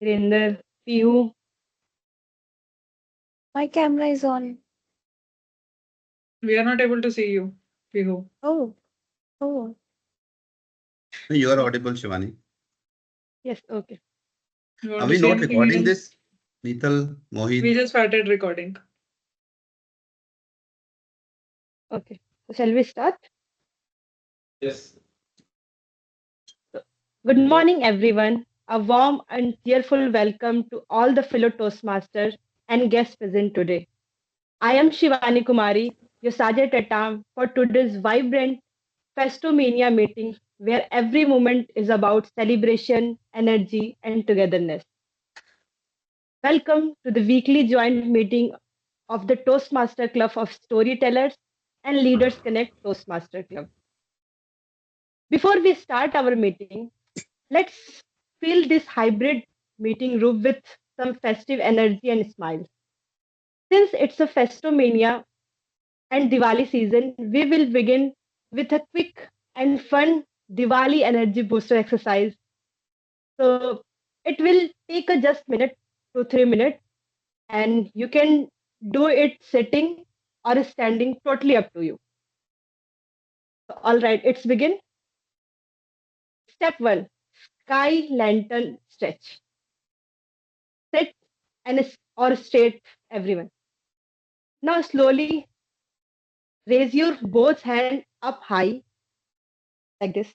Virender, Piyu. My camera is on. We are not able to see you, Pihu. Oh, oh. You are audible, Shivani. Yes, okay. You want Are to we say not anything, recording Eden? this? Nital, We Mohit. just started recording. Okay. So shall we start? Yes. So, good morning, everyone. A warm and cheerful welcome to all the fellow Toastmasters and guests present today. I am Shivani Kumari, your Sergeant at arms for today's vibrant Fest-O-Mania meeting where every moment is about celebration, energy, and togetherness. Welcome to the weekly joint meeting of the Toastmaster Club of Storytellers and Leaders Connect Toastmaster Club. Before we start our meeting, let's fill this hybrid meeting room with some festive energy and smiles. Since it's a Festomania and Diwali season, we will begin with a quick and fun Diwali energy booster exercise. So it will take a just minute to 3 minutes, and you can do it sitting or standing, totally up to you. So, all right, let's begin. Step one, sky lantern stretch. Sit or straight, everyone. Now slowly raise your both hands up high like this.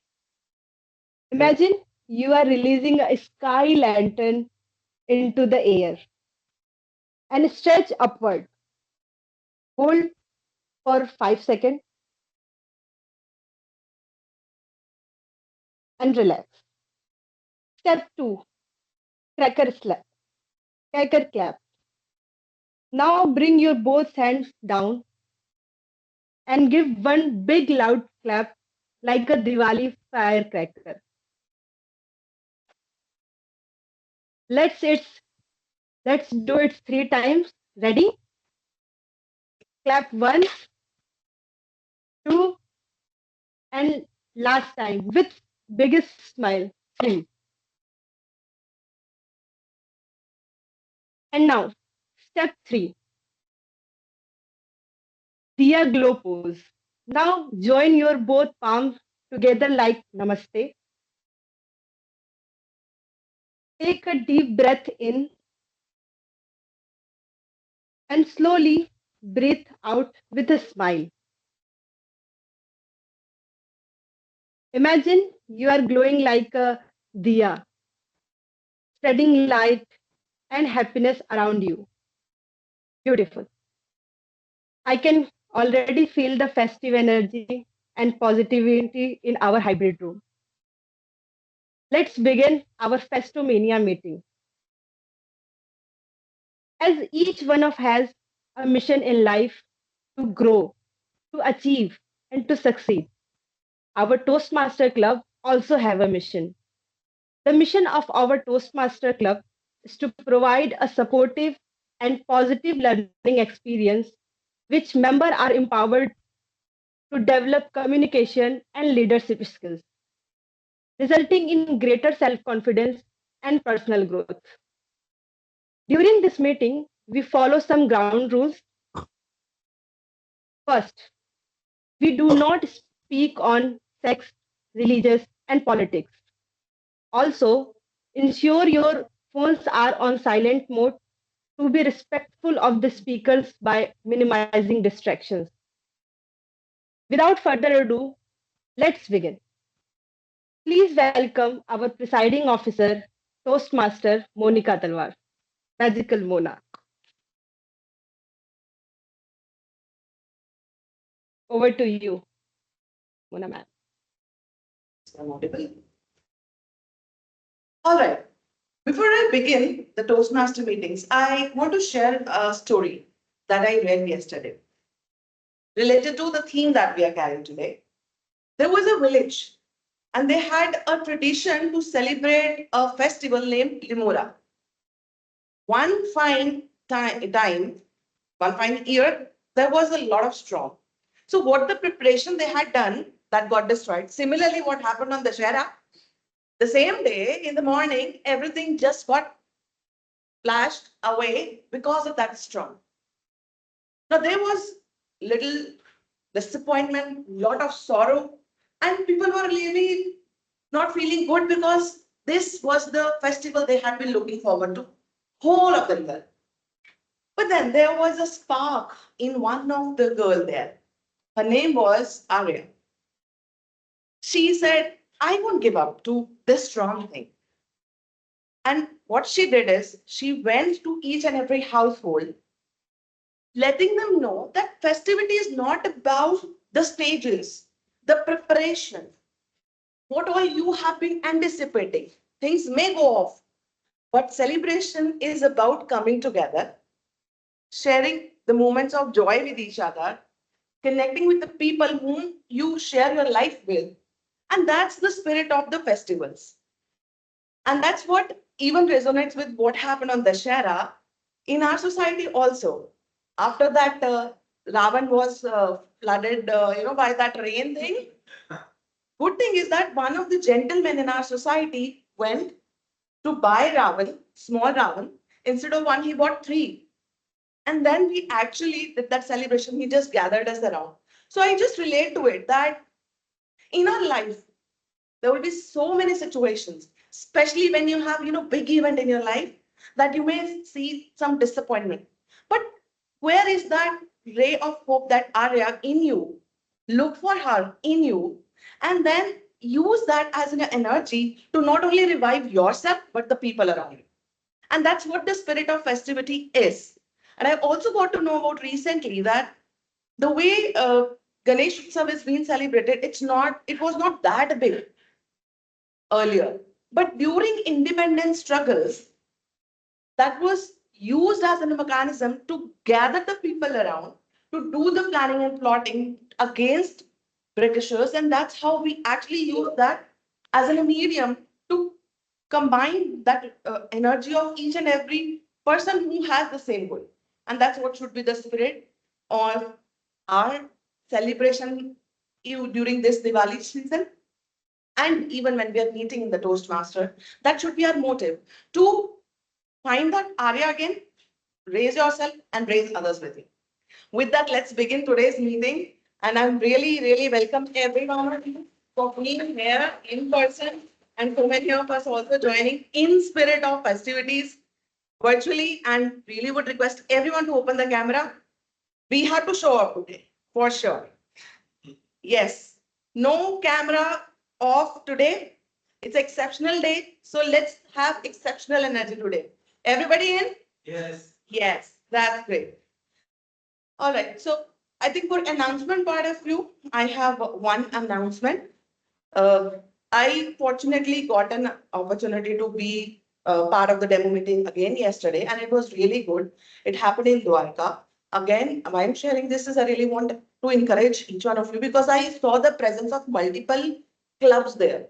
Imagine you are releasing a sky lantern into the air and stretch upward. Hold for 5 seconds and relax. Step 2, cracker slap, cracker clap. Now bring your both hands down and give one big loud clap like a Diwali firecracker. Let's it's let's do it 3 times. Ready? Clap once, two, and last time with biggest smile. Three. And now, step 3, Diya glow pose. Now join your both palms together like namaste. Take a deep breath in and slowly breathe out with a smile. Imagine you are glowing like a diya, spreading light and happiness around you. Beautiful. I can already feel the festive energy and positivity in our hybrid room. Let's begin our Festomania meeting. As each one of has a mission in life to grow, to achieve, and to succeed. Our Toastmaster Club also have a mission. The mission of our Toastmaster Club is to provide a supportive and positive learning experience which members are empowered to develop communication and leadership skills, resulting in greater self-confidence and personal growth. During this meeting, we follow some ground rules. First, we do not speak on sex, religious, and politics. Also, ensure your phones are on silent mode to be respectful of the speakers by minimizing distractions. Without further ado, let's begin. Please welcome our presiding officer, Toastmaster Monica Talwar, Magical Mona. Over to you, Mona ma'am. I'm audible. All right. Before I begin the Toastmaster meetings, I want to share a story that I read yesterday related to the theme that we are carrying today. There was a village and they had a tradition to celebrate a festival named Limora. One one fine year, there was a lot of storm. So, what the preparation they had done that got destroyed. Similarly, what happened on the Shara, the same day in the morning, everything just got flashed away because of that storm. Now there was little disappointment, lot of sorrow, and people were really not feeling good because this was the festival they had been looking forward to whole of the year. But then there was a spark in one of the girl there. Her name was Arya. She said, I won't give up to this strong thing. And what she did is she went to each and every household, letting them know that festivity is not about the stages, the preparation, what all you have been anticipating. Things may go off, but celebration is about coming together, sharing the moments of joy with each other, connecting with the people whom you share your life with. And that's the spirit of the festivals. And that's what even resonates with what happened on Dashera in our society also. After that, Ravan was flooded, by that rain thing. Good thing is that one of the gentlemen in our society went to buy Ravan, small Ravan. Instead of one, he bought three. And then we actually did that celebration. He just gathered us around. So I just relate to it that in our life, there will be so many situations, especially when you have, big event in your life, that you may see some disappointment. But where is that ray of hope that Arya in you? Look for her in you, and then use that as an energy to not only revive yourself, but the people around you. And that's what the spirit of festivity is. And I've also got to know about recently that the way Ganesh Utsav is being celebrated, it was not that big earlier. But during independence struggles, that was used as a mechanism to gather the people around, to do the planning and plotting against Britishers. And that's how we actually use that as a medium to combine that energy of each and every person who has the same goal. And that's what should be the spirit of our celebration during this Diwali season. And even when we are meeting in the Toastmaster, that should be our motive to find that Arya again, raise yourself and raise others with you. With that, let's begin today's meeting. And I'm really, really welcome everyone of you for being here in person and so many of us also joining in spirit of festivities virtually, and really would request everyone to open the camera. We have to show up today, for sure. Yes, no camera off today. It's exceptional day. So let's have exceptional energy today. Everybody in? Yes. Yes, that's great. All right. So I think for announcement part of view, I have one announcement. I fortunately got an opportunity to be part of the demo meeting again yesterday, and it was really good. It happened in Dwarka. Again, why I'm sharing this is I really want to encourage each one of you because I saw the presence of multiple clubs there.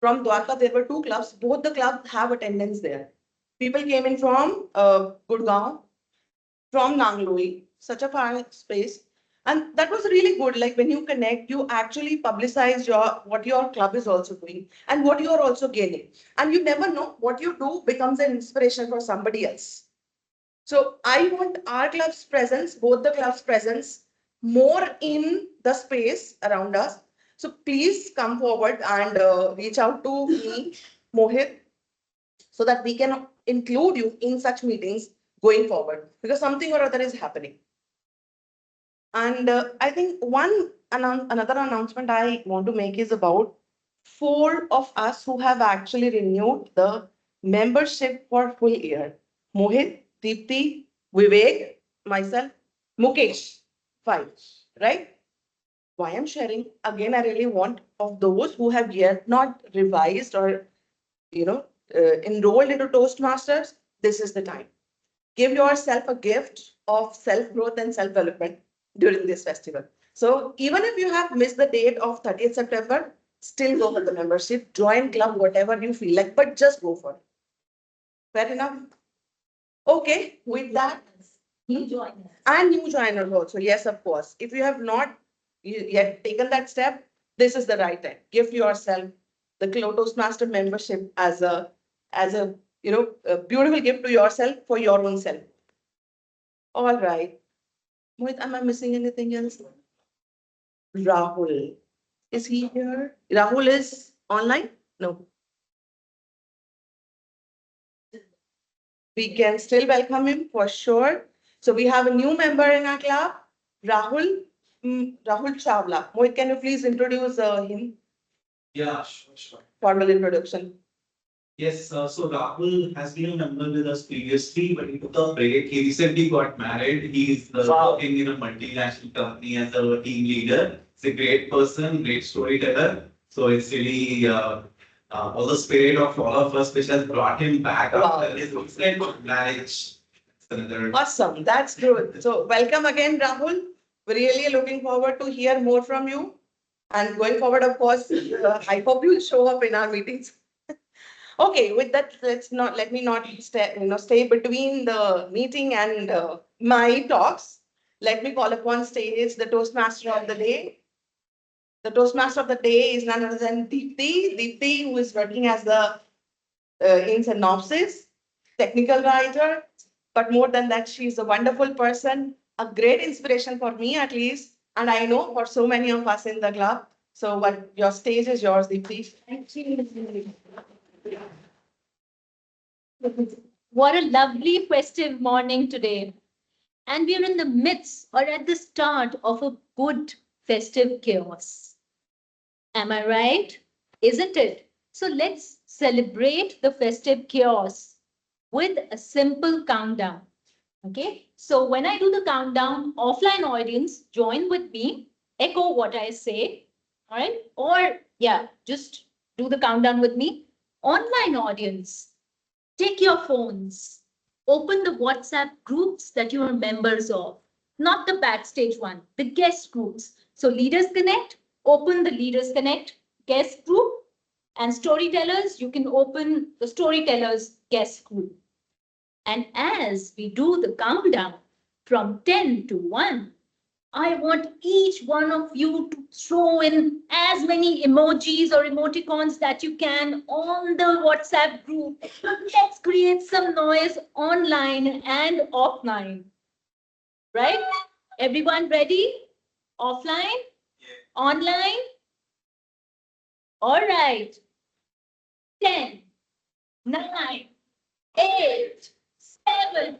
From Dwarka, there were two clubs. Both the clubs have attendance there. People came in from Gurgaon, from Nangloi, such a far space. And that was really good. Like when you connect, you actually publicize what your club is also doing and what you are also gaining. And you never know what you do becomes an inspiration for somebody else. So I want our club's presence, both the club's presence, more in the space around us. So please come forward and reach out to me, Mohit, so that we can include you in such meetings going forward because something or other is happening. And I think another announcement I want to make is about 4 of us who have actually renewed the membership for full year. Mohit, Deepti, Vivek, myself, Mukesh, 5, right? Why I'm sharing, again, I really want of those who have yet not revised or, enrolled into Toastmasters, this is the time. Give yourself a gift of self-growth and self-development during this festival. So even if you have missed the date of 30th September, still go for the membership, join club, whatever you feel like, but just go for it. Fair enough? Okay, with that. New joiners. And new joiners also, yes, of course. If you have not yet taken that step, this is the right time. Give yourself the Toastmaster membership as a a beautiful gift to yourself for your own self. All right. Mohit, am I missing anything else? Rahul. Is he here? Rahul is online? No. We can still welcome him for sure. So we have a new member in our club, Rahul. Rahul Chawla. Mohit, can you please introduce him? Yeah, sure. Formal introduction. Yes, so Rahul has been a member with us previously, but he took a break. He recently got married. He's working in a multinational company as a team leader. He's a great person, great storyteller. So it's really all the spirit of all of us which has brought him back after his recent marriage. It's another. Awesome. That's good. So welcome again, Rahul. We're really looking forward to hear more from you. And going forward, of course, I hope you'll show up in our meetings. Okay, with that, let me not stay between the meeting and my talks. Let me call upon stage the Toastmaster of the day. The Toastmaster of the day is none other than Deepti. Deepti, who is working as the in synopsis, technical writer, but more than that, she's a wonderful person, a great inspiration for me at least, and I know for so many of us in the club. So, what your stage is yours, Deepti. Thank you. What a lovely festive morning today. And we are in the midst or at the start of a good festive chaos. Am I right? Isn't it? So let's celebrate the festive chaos with a simple countdown. Okay. So when I do the countdown, offline audience, join with me, echo what I say. All right. Or yeah, just do the countdown with me. Online audience, take your phones, open the WhatsApp groups that you are members of, not the backstage one, the guest groups. So Leaders Connect, open the Leaders Connect guest group, and storytellers, you can open the storytellers guest group. And as we do the countdown from 10 to 1, I want each one of you to throw in as many emojis or emoticons that you can on the WhatsApp group. Let's create some noise online and offline. Right? Everyone ready? Offline? Online? All right. 10, 9, 8, 7,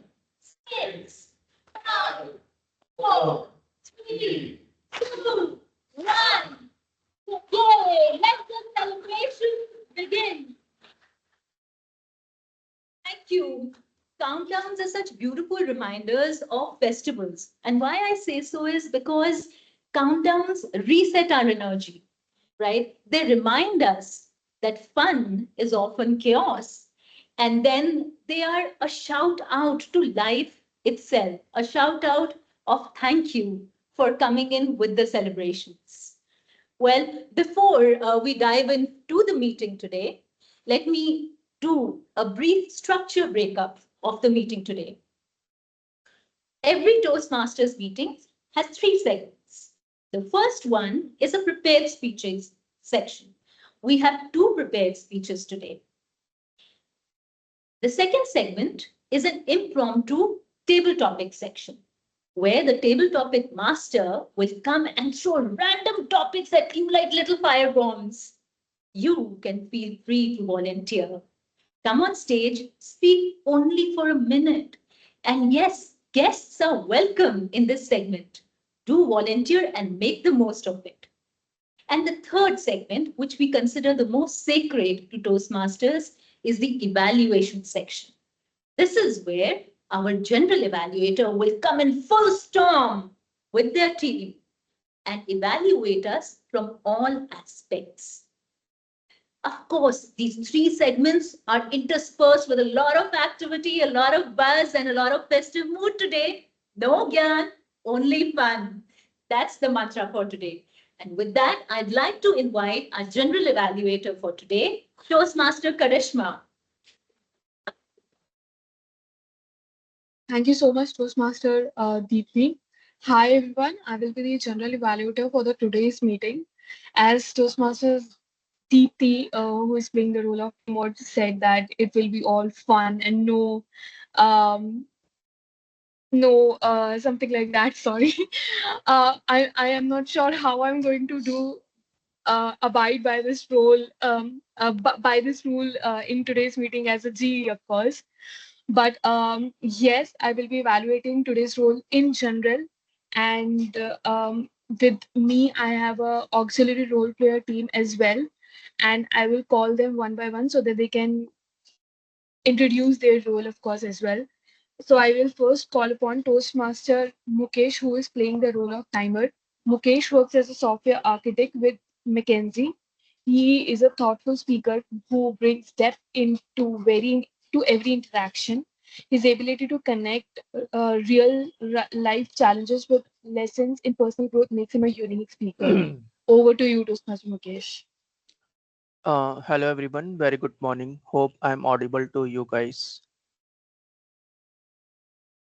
6, 5, 4, 3, 2, 1. Yay! Let the celebration begin. Thank you. Countdowns are such beautiful reminders of festivals. And why I say so is because countdowns reset our energy, right? They remind us that fun is often chaos. And then they are a shout out to life itself, a shout out of thank you for coming in with the celebrations. Well, before we dive into the meeting today, let me do a brief structure breakup of the meeting today. Every Toastmasters meeting has 3 segments. The first one is a prepared speeches section. We have 2 prepared speeches today. The second segment is an impromptu table topic section, where the table topic master will come and throw random topics at you like little fire bombs. You can feel free to volunteer. Come on stage, speak only for a minute. And yes, guests are welcome in this segment. Do volunteer and make the most of it. And the third segment, which we consider the most sacred to Toastmasters, is the evaluation section. This is where our general evaluator will come in full storm with their team and evaluate us from all aspects. Of course, these 3 segments are interspersed with a lot of activity, a lot of buzz, and a lot of festive mood today. No gyan, only fun. That's the mantra for today. And with that, I'd like to invite our general evaluator for today, Toastmaster Karishma. Thank you so much, Toastmaster Deepti. Hi, everyone. I will be the general evaluator for the today's meeting. As Toastmasters Deepti, who is playing the role of Maud, said that it will be all fun and um, something like that. Sorry, I am not sure how I'm going to do abide by this role, by this rule in today's meeting as a GE, of course. But yes, I will be evaluating today's role in general. And with me, I have a auxiliary role player team as well. And I will call them one by one so that they can introduce their role, of course, as well. So I will first call upon Toastmaster Mukesh, who is playing the role of timer. Mukesh works as a software architect with McKinsey. He is a thoughtful speaker who brings depth to every interaction. His ability to connect life challenges with lessons in personal growth makes him a unique speaker. Over to you, Toastmaster Mukesh. Hello everyone, very good morning. Hope I'm audible to you guys.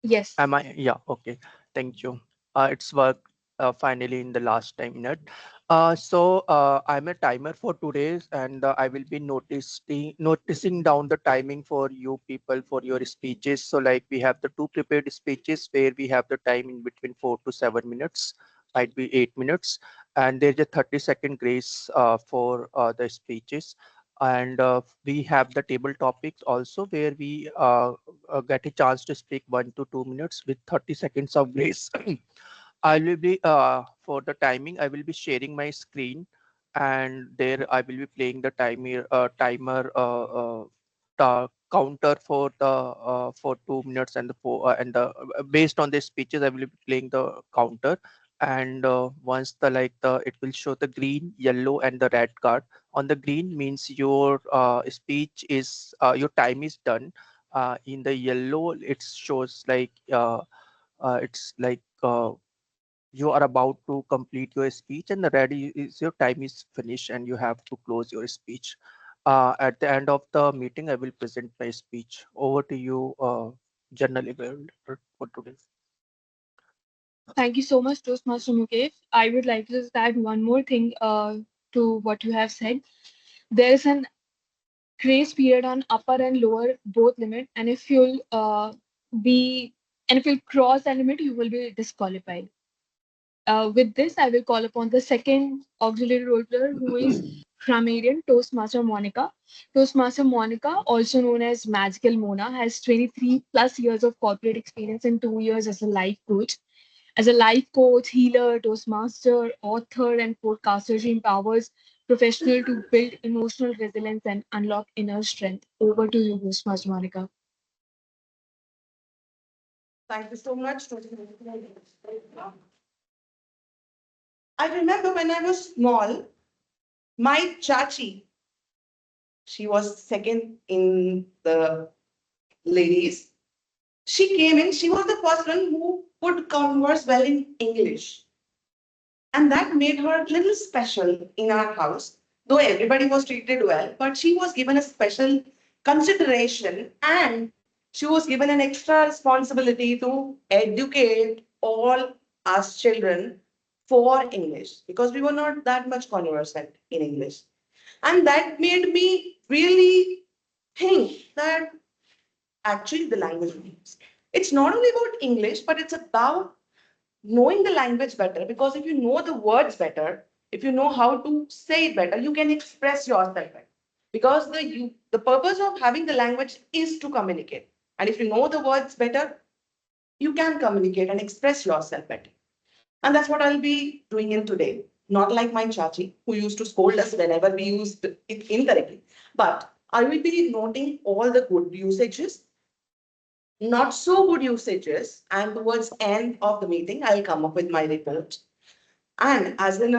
Yes. Am I? Yeah, okay. Thank you. It's worked finally in the last 10 minutes. I'm a timer for today's and I will be noticing down the timing for you people for your speeches. So like we have the two prepared speeches where we have the time in between 4 to 7 minutes, might be 8 minutes, and there's a 30-second grace for the speeches. And we have the table topics also where we get a chance to speak 1 to 2 minutes with 30 seconds of grace. I will be for the timing. I will be sharing my screen, and there I will be playing the counter for the for 2 minutes and the based on the speeches I will be playing the counter. And once it will show the green, yellow, and the red card. On the green means your speech is your time is done. In the yellow, it shows it's like you are about to complete your speech, and the red is your time is finished and you have to close your speech. At the end of the meeting, I will present my speech. Over to you, General Evaluator, for today. Thank you so much, Toastmaster Mukesh. I would like to just add one more thing to what you have said. There is an grace period on upper and lower both limit, and be if you'll cross that limit, you will be disqualified. With this, I will call upon the second auxiliary role player, who is Framarian Toastmaster Monica. Toastmaster Monica, also known as Magical Mona, has 23 plus years of corporate experience and 2 years as a life coach. As a life coach, healer, Toastmaster, author, and podcaster, she empowers professionals to build emotional resilience and unlock inner strength. Over to you, Toastmaster Monica. Thank you so much. I remember when I was small, my chachi, she was second in the ladies. She came in, she was the person who could converse well in English. And that made her a little special in our house. Though everybody was treated well, but she was given a special consideration and she was given an extra responsibility to educate all us children for English because we were not that much conversant in English. And that made me really think that actually the language means. It's not only about English, but it's about knowing the language better, because if you know the words better, if you know how to say it better, you can express yourself better. Because the purpose of having the language is to communicate. And if you know the words better, you can communicate and express yourself better. And that's what I'll be doing in today. Not like my chachi, who used to scold us whenever we used it incorrectly. But I will be noting all the good usages, not so good usages, and towards end of the meeting, I'll come up with my report. And as an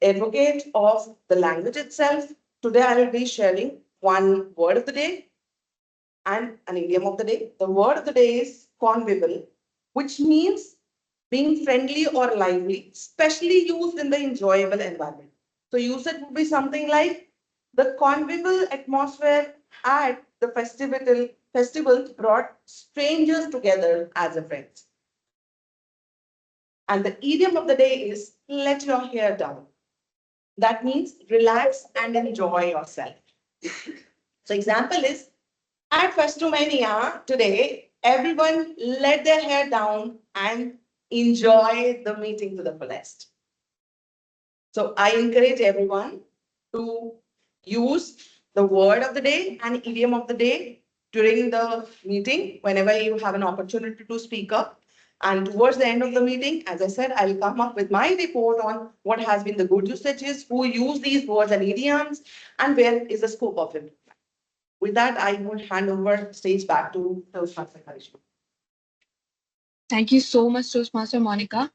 advocate of the language itself, today I will be sharing one word of the day and an idiom of the day. The word of the day is convivial, which means being friendly or lively, especially used in the enjoyable environment. So usage would be something like the convivial atmosphere at the festival brought strangers together as a friends. And the idiom of the day is let your hair down. That means relax and enjoy yourself. So example is at Fest-O-Mania today, everyone let their hair down and enjoy the meeting to the fullest. So I encourage everyone to use the word of the day and idiom of the day during the meeting whenever you have an opportunity to speak up. And towards the end of the meeting, as I said, I'll come up with my report on what has been the good usages, who use these words and idioms, and where is the scope of it. With that, I would hand over stage back to Toastmaster Karishma. Thank you so much, Toastmaster Monica.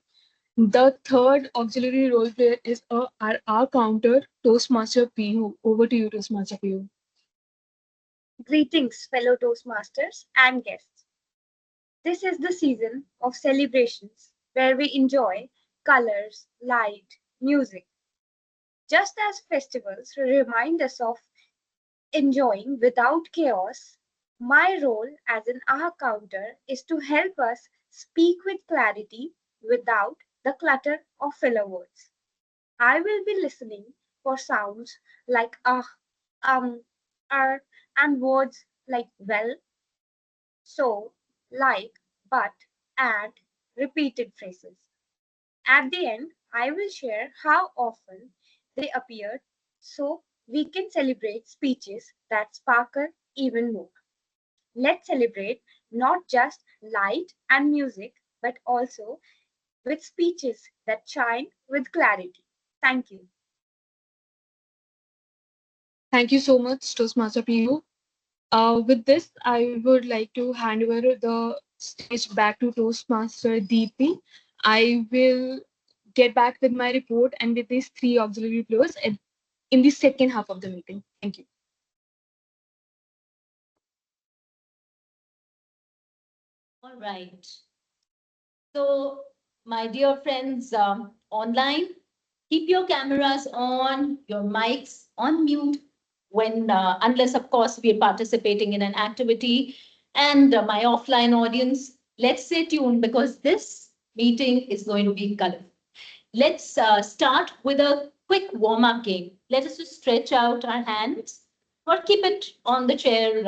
The third auxiliary role player is our counter, Toastmaster PU. Over to you, Toastmaster PU. Greetings, fellow Toastmasters and guests. This is the season of celebrations where we enjoy colors, light, music. Just as festivals remind us of enjoying without chaos, my role as an AHA counter is to help us speak with clarity without the clutter of filler words. I will be listening for sounds like are, and words like well, so, like, but, and repeated phrases. At the end, I will share how often they appear so we can celebrate speeches that sparkle even more. Let's celebrate not just light and music, but also with speeches that shine with clarity. Thank you. Thank you so much, Toastmaster PU. With this, I would like to hand over the stage back to Toastmaster Deepti. I will get back with my report and with these three auxiliary players in the second half of the meeting. Thank you. All right. So, my dear friends online, keep your cameras on, your mics on mute when, unless of course we are participating in an activity. And my offline audience, let's stay tuned because this meeting is going to be colorful. Let's start with a quick warm-up game. Let us just stretch out our hands or keep it on the chair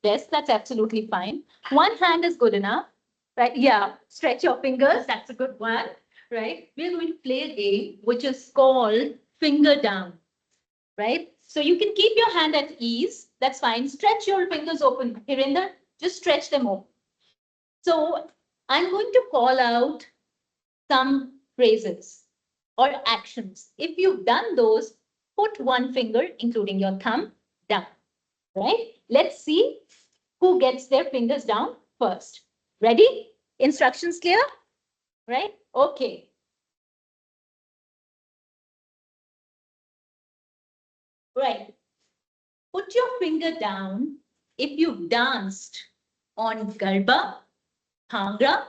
desk. That's absolutely fine. One hand is good enough, right? Yeah, stretch your fingers. That's a good one, right? We're going to play a game which is called finger down, right? So you can keep your hand at ease. That's fine. Stretch your fingers open. Hirinder, just stretch them open. So I'm going to call out some phrases or actions. If you've done those, put one finger, including your thumb, down, right? Let's see who gets their fingers down first. Ready? Instructions clear? Right? Okay. Right. Put your finger down if you've danced on Garba, Bhangra,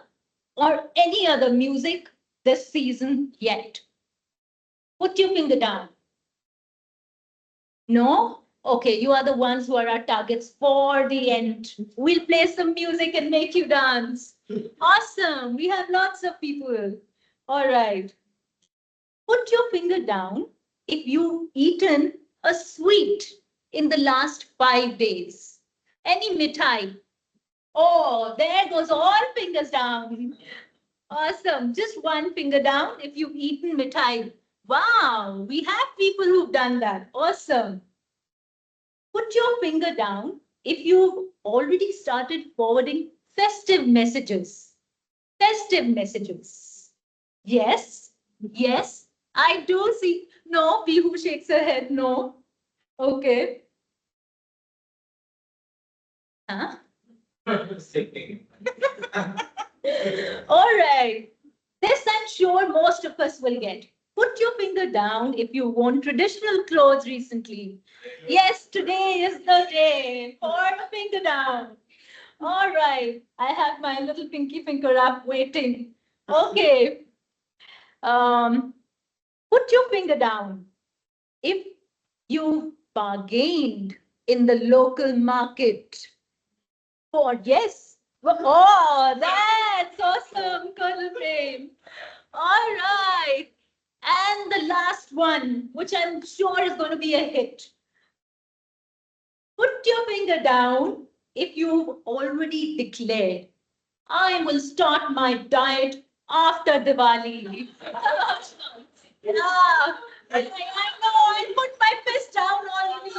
or any other music this season yet. Put your finger down. No? Okay, you are the ones who are our targets for the end. We'll play some music and make you dance. Awesome. We have lots of people. All right. Put your finger down if you've eaten a sweet in the last 5 days. Any mithai. Oh, there goes all fingers down. Awesome. Just one finger down if you've eaten mithai. Wow, we have people who've done that. Awesome. Put your finger down if you've already started forwarding festive messages. Festive messages. Yes, yes, I do see. No, Pihu shakes her head. No. Okay. Huh? All right. This I'm sure most of us will get. Put your finger down if you worn traditional clothes recently. Yes, today is the day for a finger down. All right. I have my little pinky finger up waiting. Okay. Put your finger down if you bargained in the local market. For yes. Oh, that's awesome, Colonel Prem. All right. And the last one, which I'm sure is going to be a hit. Put your finger down if you've already declared, I will start my diet after Diwali. Yeah, I know, I put my fist down already.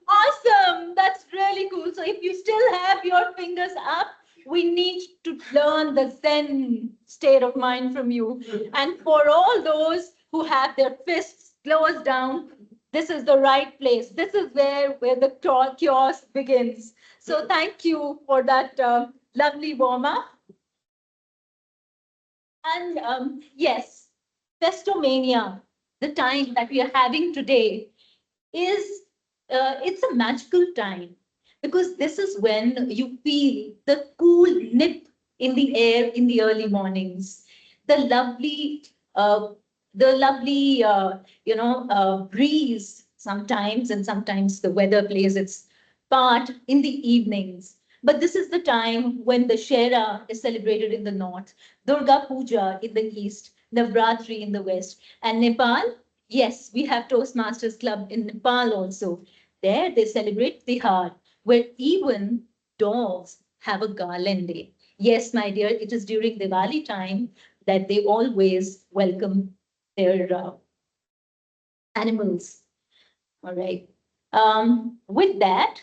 Awesome, that's really cool. So if you still have your fingers up, we need to learn the Zen state of mind from you. And for all those who have their fists closed down, this is the right place. This is where the chaos begins. So thank you for that lovely warm-up. And yes, Fest-O-Mania, the time that we are having today, is it's a magical time because this is when you feel the cool nip in the air in the early mornings, the lovely, uh, breeze sometimes, and sometimes the weather plays its part in the evenings. But this is the time when the Shera is celebrated in the north, Durga Puja in the east, Navratri in the west, and Nepal. Yes, we have Toastmasters Club in Nepal also. There they celebrate Tihar, where even dogs have a garland day. Yes, my dear, it is during Diwali time that they always welcome their animals. All right. With that,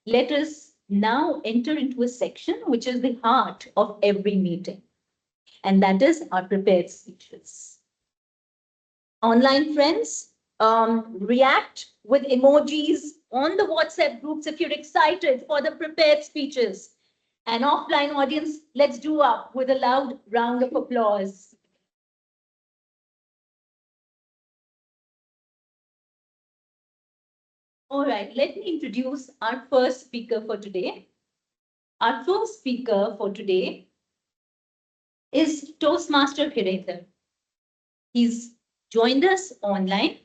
let us now enter into a section which is the heart of every meeting, and that is our prepared speeches. Online friends, react with emojis on the WhatsApp groups if you're excited for the prepared speeches. And offline audience, let's do up with a loud round of applause. All right, let me introduce our first speaker for today. Our first speaker for today is Toastmaster Hirender. He's joined us online.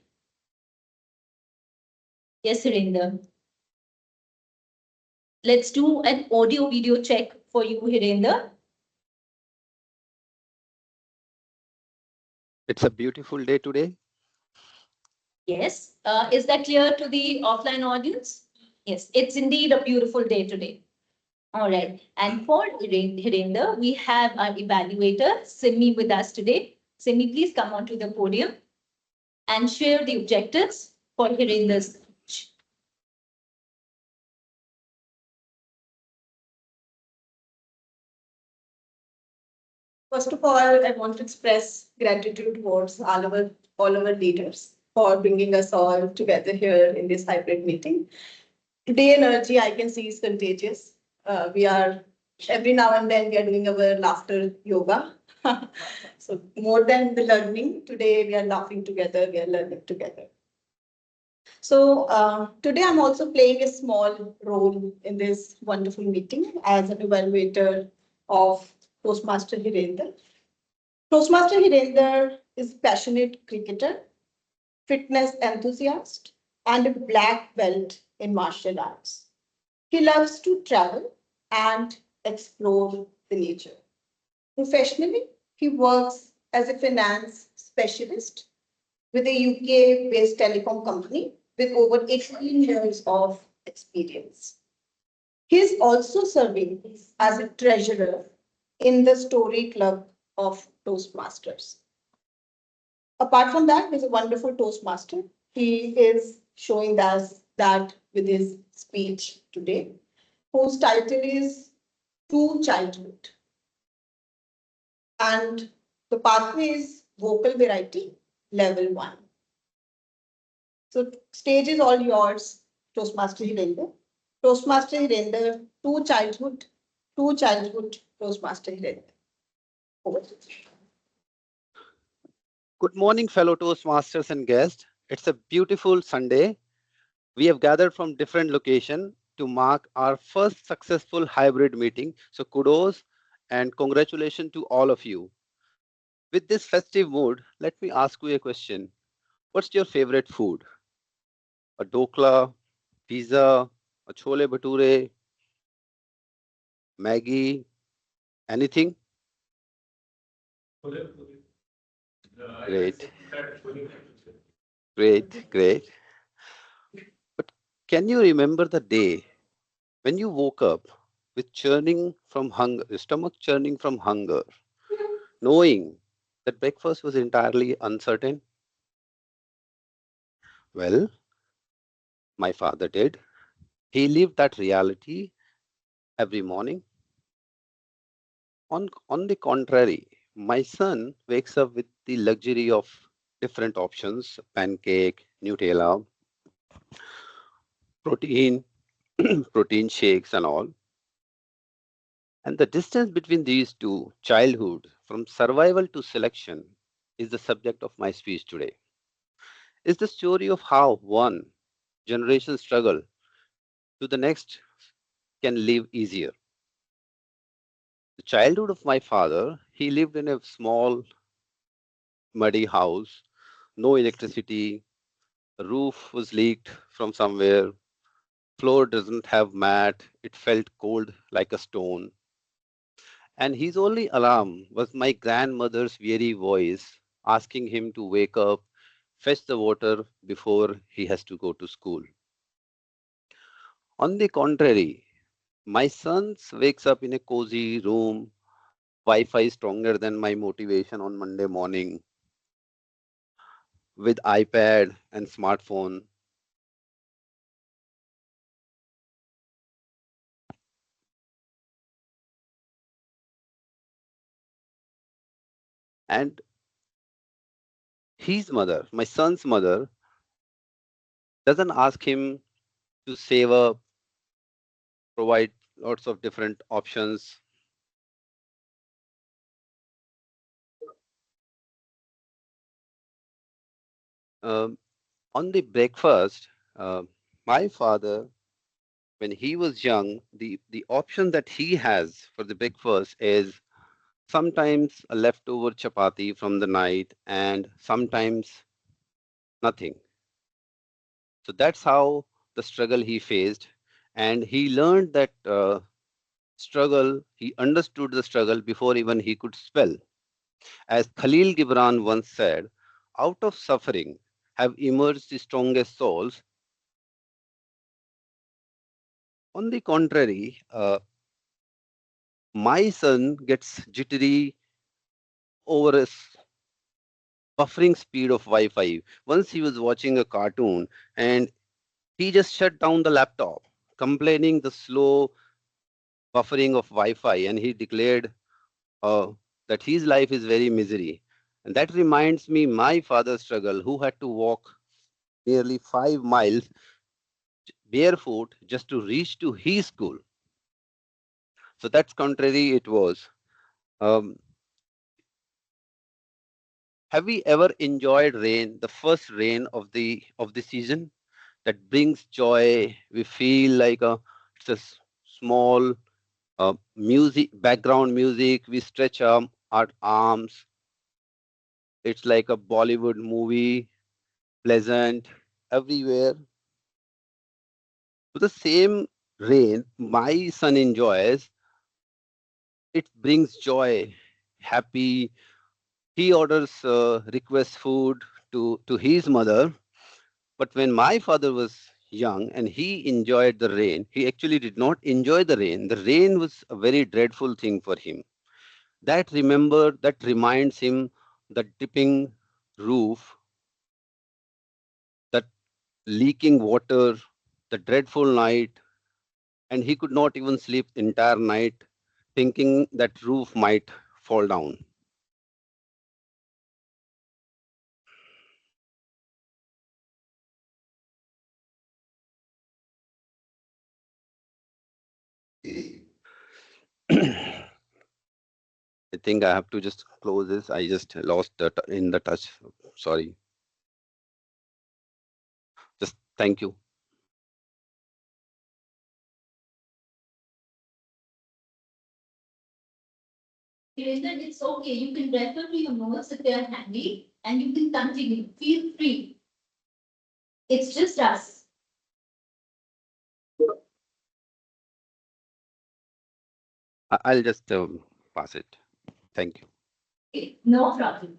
Yes, Hirender. Let's do an audio video check for you, Hirender. It's a beautiful day today. Yes. Is that clear to the offline audience? Yes, it's indeed a beautiful day today. All right. And for Hirender, we have our evaluator, Simi, with us today. Simi, please come onto the podium and share the objectives for Hirender's speech. First of all, I want to express gratitude towards all our leaders for bringing us all together here in this hybrid meeting. Today, energy I can see is contagious. We are every now and then we are doing our laughter yoga. So more than the learning, today we are laughing together, we are learning together. So today I'm also playing a small role in this wonderful meeting as an evaluator of Toastmaster Hirender. Toastmaster Hirender is a passionate cricketer, fitness enthusiast, and a black belt in martial arts. He loves to travel and explore the nature. Professionally, he works as a finance specialist with a UK-based telecom company with over 18 years of experience. He is also serving as a treasurer in the Story Club of Toastmasters. Apart from that, he's a wonderful Toastmaster. He is showing us that with his speech today, whose title is To Childhood. And the pathway is vocal variety, level 1. So stage is all yours, Toastmaster Hirender. Toastmaster Hirender, to childhood, Toastmaster Hirender. Over to you. Good morning, fellow Toastmasters and guests. It's a beautiful Sunday. We have gathered from different locations to mark our first successful hybrid meeting. So kudos and congratulations to all of you. With this festive mood, let me ask you a question. What's your favorite food? A dokla, pizza, a chole bhature, Maggie, anything? Great. Great, great. But can you remember the day when you woke up with churning from hunger, your stomach churning from hunger, knowing that breakfast was entirely uncertain? Well, my father did. He lived that reality every morning. On the contrary, my son wakes up with the luxury of different options: pancake, Nutella, protein, protein shakes, and all. And the distance between these two, childhood, from survival to selection, is the subject of my speech today. Is the story of how one generation struggle to the next can live easier. The childhood of my father, he lived in a small, muddy house, no electricity, the roof was leaked from somewhere, floor doesn't have mat, it felt cold like a stone. And his only alarm was my grandmother's weary voice asking him to wake up, fetch the water before he has to go to school. On the contrary, my son wakes up in a cozy room, Wi-Fi stronger than my motivation on Monday morning, with iPad and smartphone. And his mother, my son's mother, doesn't ask him to save up, provide lots of different options. Um, on the breakfast, uh, my father, when he was young, the option that he has for the breakfast is sometimes a leftover chapati from the night and sometimes nothing. So that's how the struggle he faced. And he learned that struggle, he understood the struggle before even he could spell. As Khalil Gibran once said, out of suffering have emerged the strongest souls. On the contrary, my son gets jittery over a buffering speed of Wi-Fi. Once he was watching a cartoon and he just shut down the laptop, complaining the slow buffering of Wi-Fi, and he declared that his life is very misery. And that reminds me my father's struggle, who had to walk nearly 5 miles barefoot just to reach to his school. So that's contrary it was. Um, have we ever enjoyed rain, the first rain of the season that brings joy? We feel like it's a small music, background music. We stretch our arms. It's like a Bollywood movie, pleasant everywhere. So the same rain my son enjoys, it brings joy, happy. He orders request food to his mother. But when my father was young and he enjoyed the rain, he actually did not enjoy the rain. The rain was a very dreadful thing for him. That reminds him the dripping roof, that leaking water, the dreadful night, and he could not even sleep entire night thinking that roof might fall down. I think I have to just close this. I just lost in the touch. Sorry. Just thank you. It's okay. You can refer to your notes if they are handy and you can continue. Feel free. It's just us. I'll just pass it. Thank you. No problem.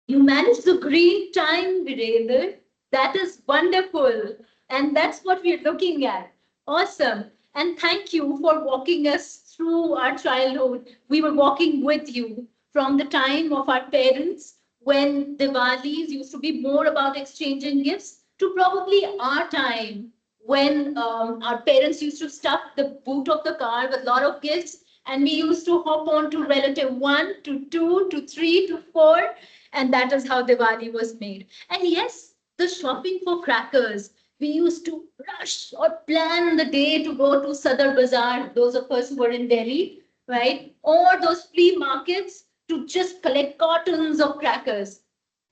You managed the green time, Virender. That is wonderful. And that's what we're looking at. Awesome. And thank you for walking us through our childhood. We were walking with you from the time of our parents when Diwalis used to be more about exchanging gifts to probably our time when our parents used to stuff the boot of the car with a lot of gifts and we used to hop on to relative 1 to 2 to 3 to 4 and that is how Diwali was made. And yes, the shopping for crackers. We used to rush or plan the day to go to Sadar Bazaar, those of us who were in Delhi, right? Or those flea markets to just collect cartons of crackers.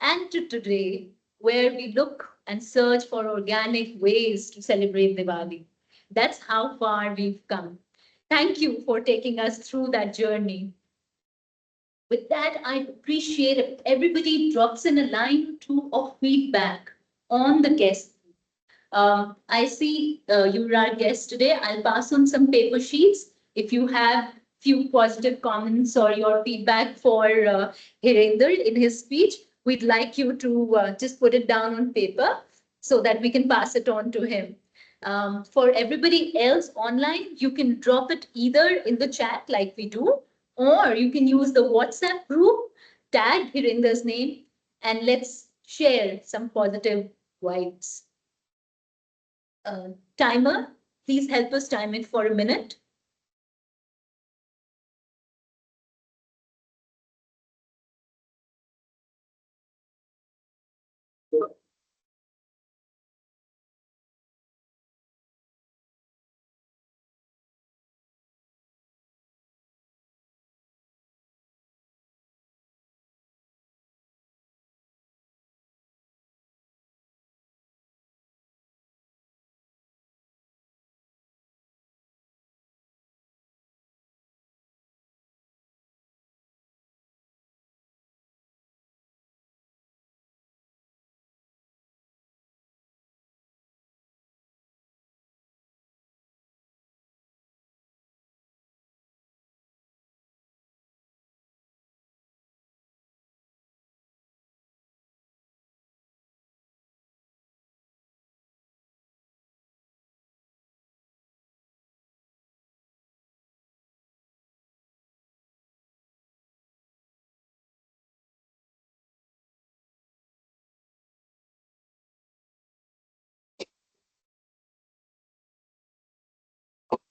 And to today, where we look and search for organic ways to celebrate Diwali. That's how far we've come. Thank you for taking us through that journey. With that, I appreciate if everybody drops in a line or two of feedback on the guest. I see you're our guest today. I'll pass on some paper sheets. If you have few positive comments or your feedback for Hirinder in his speech, we'd like you to just put it down on paper so that we can pass it on to him. For everybody else online, you can drop it either in the chat like we do, or you can use the WhatsApp group, tag Hirinder's name, and let's share some positive vibes. Timer, please help us time it for a minute.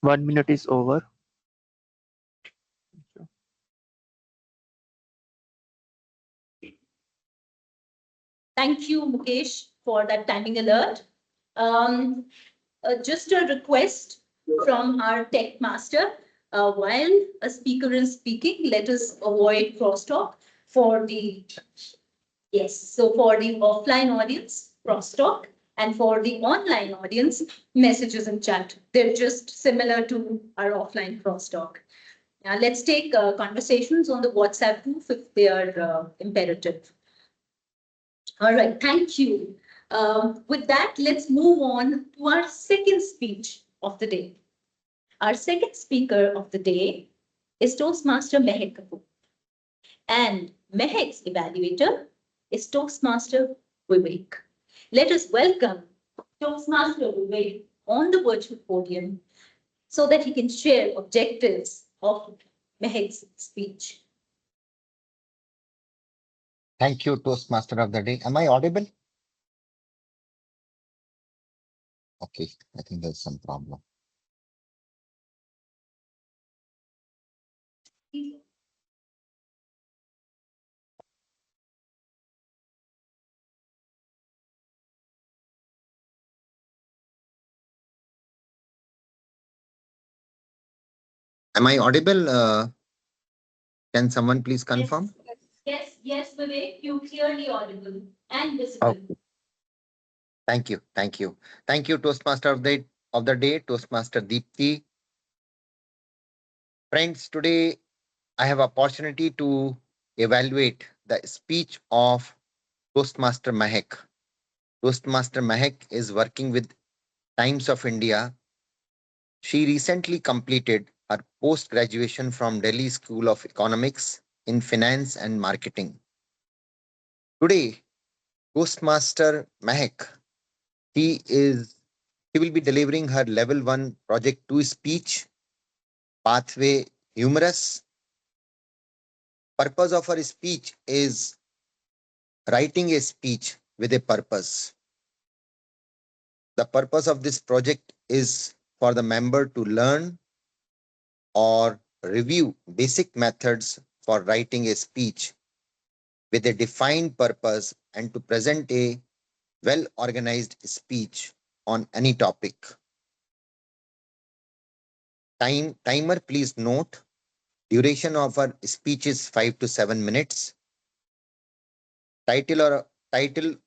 One minute is over. Thank you, Mukesh, for that timing alert. Just a request from our tech master. While a speaker is speaking, let us avoid crosstalk for the, yes, so for the offline audience, crosstalk, and for the online audience, messages in chat. They're just similar to our offline crosstalk. Now let's take conversations on the WhatsApp group if they are imperative. All right, thank you. With that, let's move on to our second speech of the day. Our second speaker of the day is Toastmaster Mehak Kapoor. And Mehak's evaluator is Toastmaster Vivek. Let us welcome Toastmaster Vivek on the virtual podium so that he can share objectives of Mehak's speech. Thank you, Toastmaster of the day. Am I audible? Okay, I think there's some problem. Am I audible? Can someone please confirm? Yes, Vivek, you're clearly audible and visible. Oh. Thank you. Thank you, Toastmaster of the day, Toastmaster Deepti. Friends, today I have opportunity to evaluate the speech of Toastmaster Mehak. Toastmaster Mehak is working with Times of India. She recently completed her post-graduation from Delhi School of Economics in Finance and Marketing. Today, Toastmaster Mahek, she will be delivering her level 1 project 2 speech, pathway humorous. Purpose of her speech is writing a speech with a purpose. The purpose of this project is for the member to learn or review basic methods for writing a speech with a defined purpose and to present a well-organized speech on any topic. Timer, please note, duration of our speech is 5 to 7 minutes. Title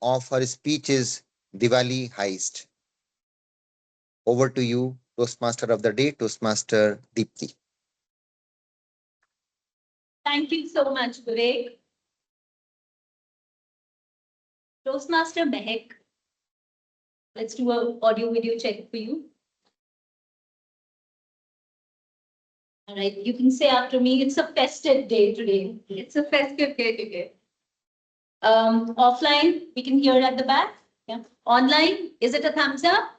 of her speech is Diwali Heist. Over to you, Toastmaster of the day, Toastmaster Deepti. Thank you so much, Vivek. Toastmaster Mehak. Let's do an audio video check for you. All right, you can say after me, it's a festive day today. It's a festive day today. Offline, we can hear at the back. Yeah. Online, is it a thumbs up?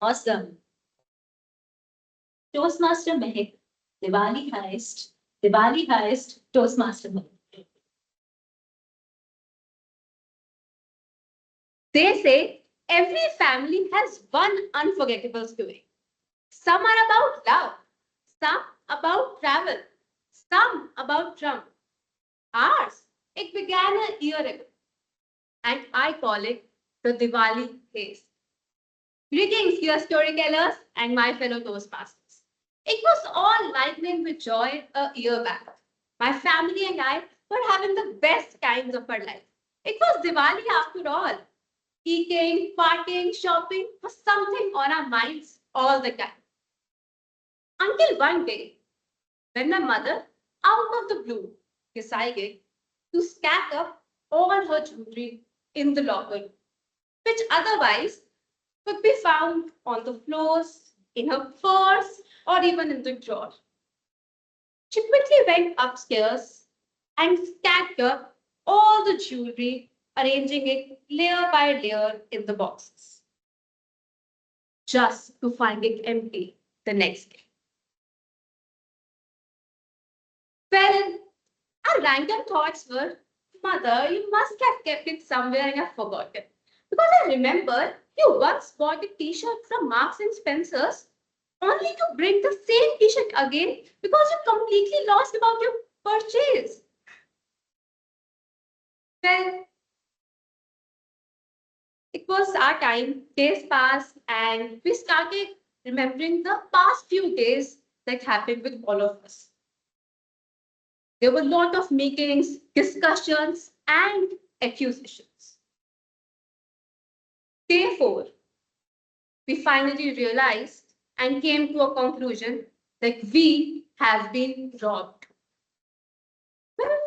Awesome. Toastmaster Mehak, Diwali Heist, Toastmaster Mehak. They say every family has one unforgettable story. Some are about love, some about travel, some about Trump. Ours, it began a year ago, and I call it the Diwali haze. Greetings, dear storytellers and my fellow Toastmasters. It was all lightning with joy a year back. My family and I were having the best times of our life. It was Diwali after all. Eating, partying, shopping was something on our minds all the time. Until one day, when my mother, out of the blue, decided to stack up all her jewelry in the locker, which otherwise could be found on the floors, in her purse, or even in the drawer. She quickly went upstairs and stacked up all the jewelry, arranging it layer by layer in the boxes, just to find it empty the next day. Well, our random thoughts were, Mother, you must have kept it somewhere and have forgotten. Because I remember you once bought a t-shirt from Marks and Spencer's only to bring the same t-shirt again because you completely lost about your purchase. Well, it was our time, days passed, and we started remembering the past few days that happened with all of us. There were a lot of meetings, discussions, and accusations. Day 4, we finally realized and came to a conclusion that we have been robbed. Well,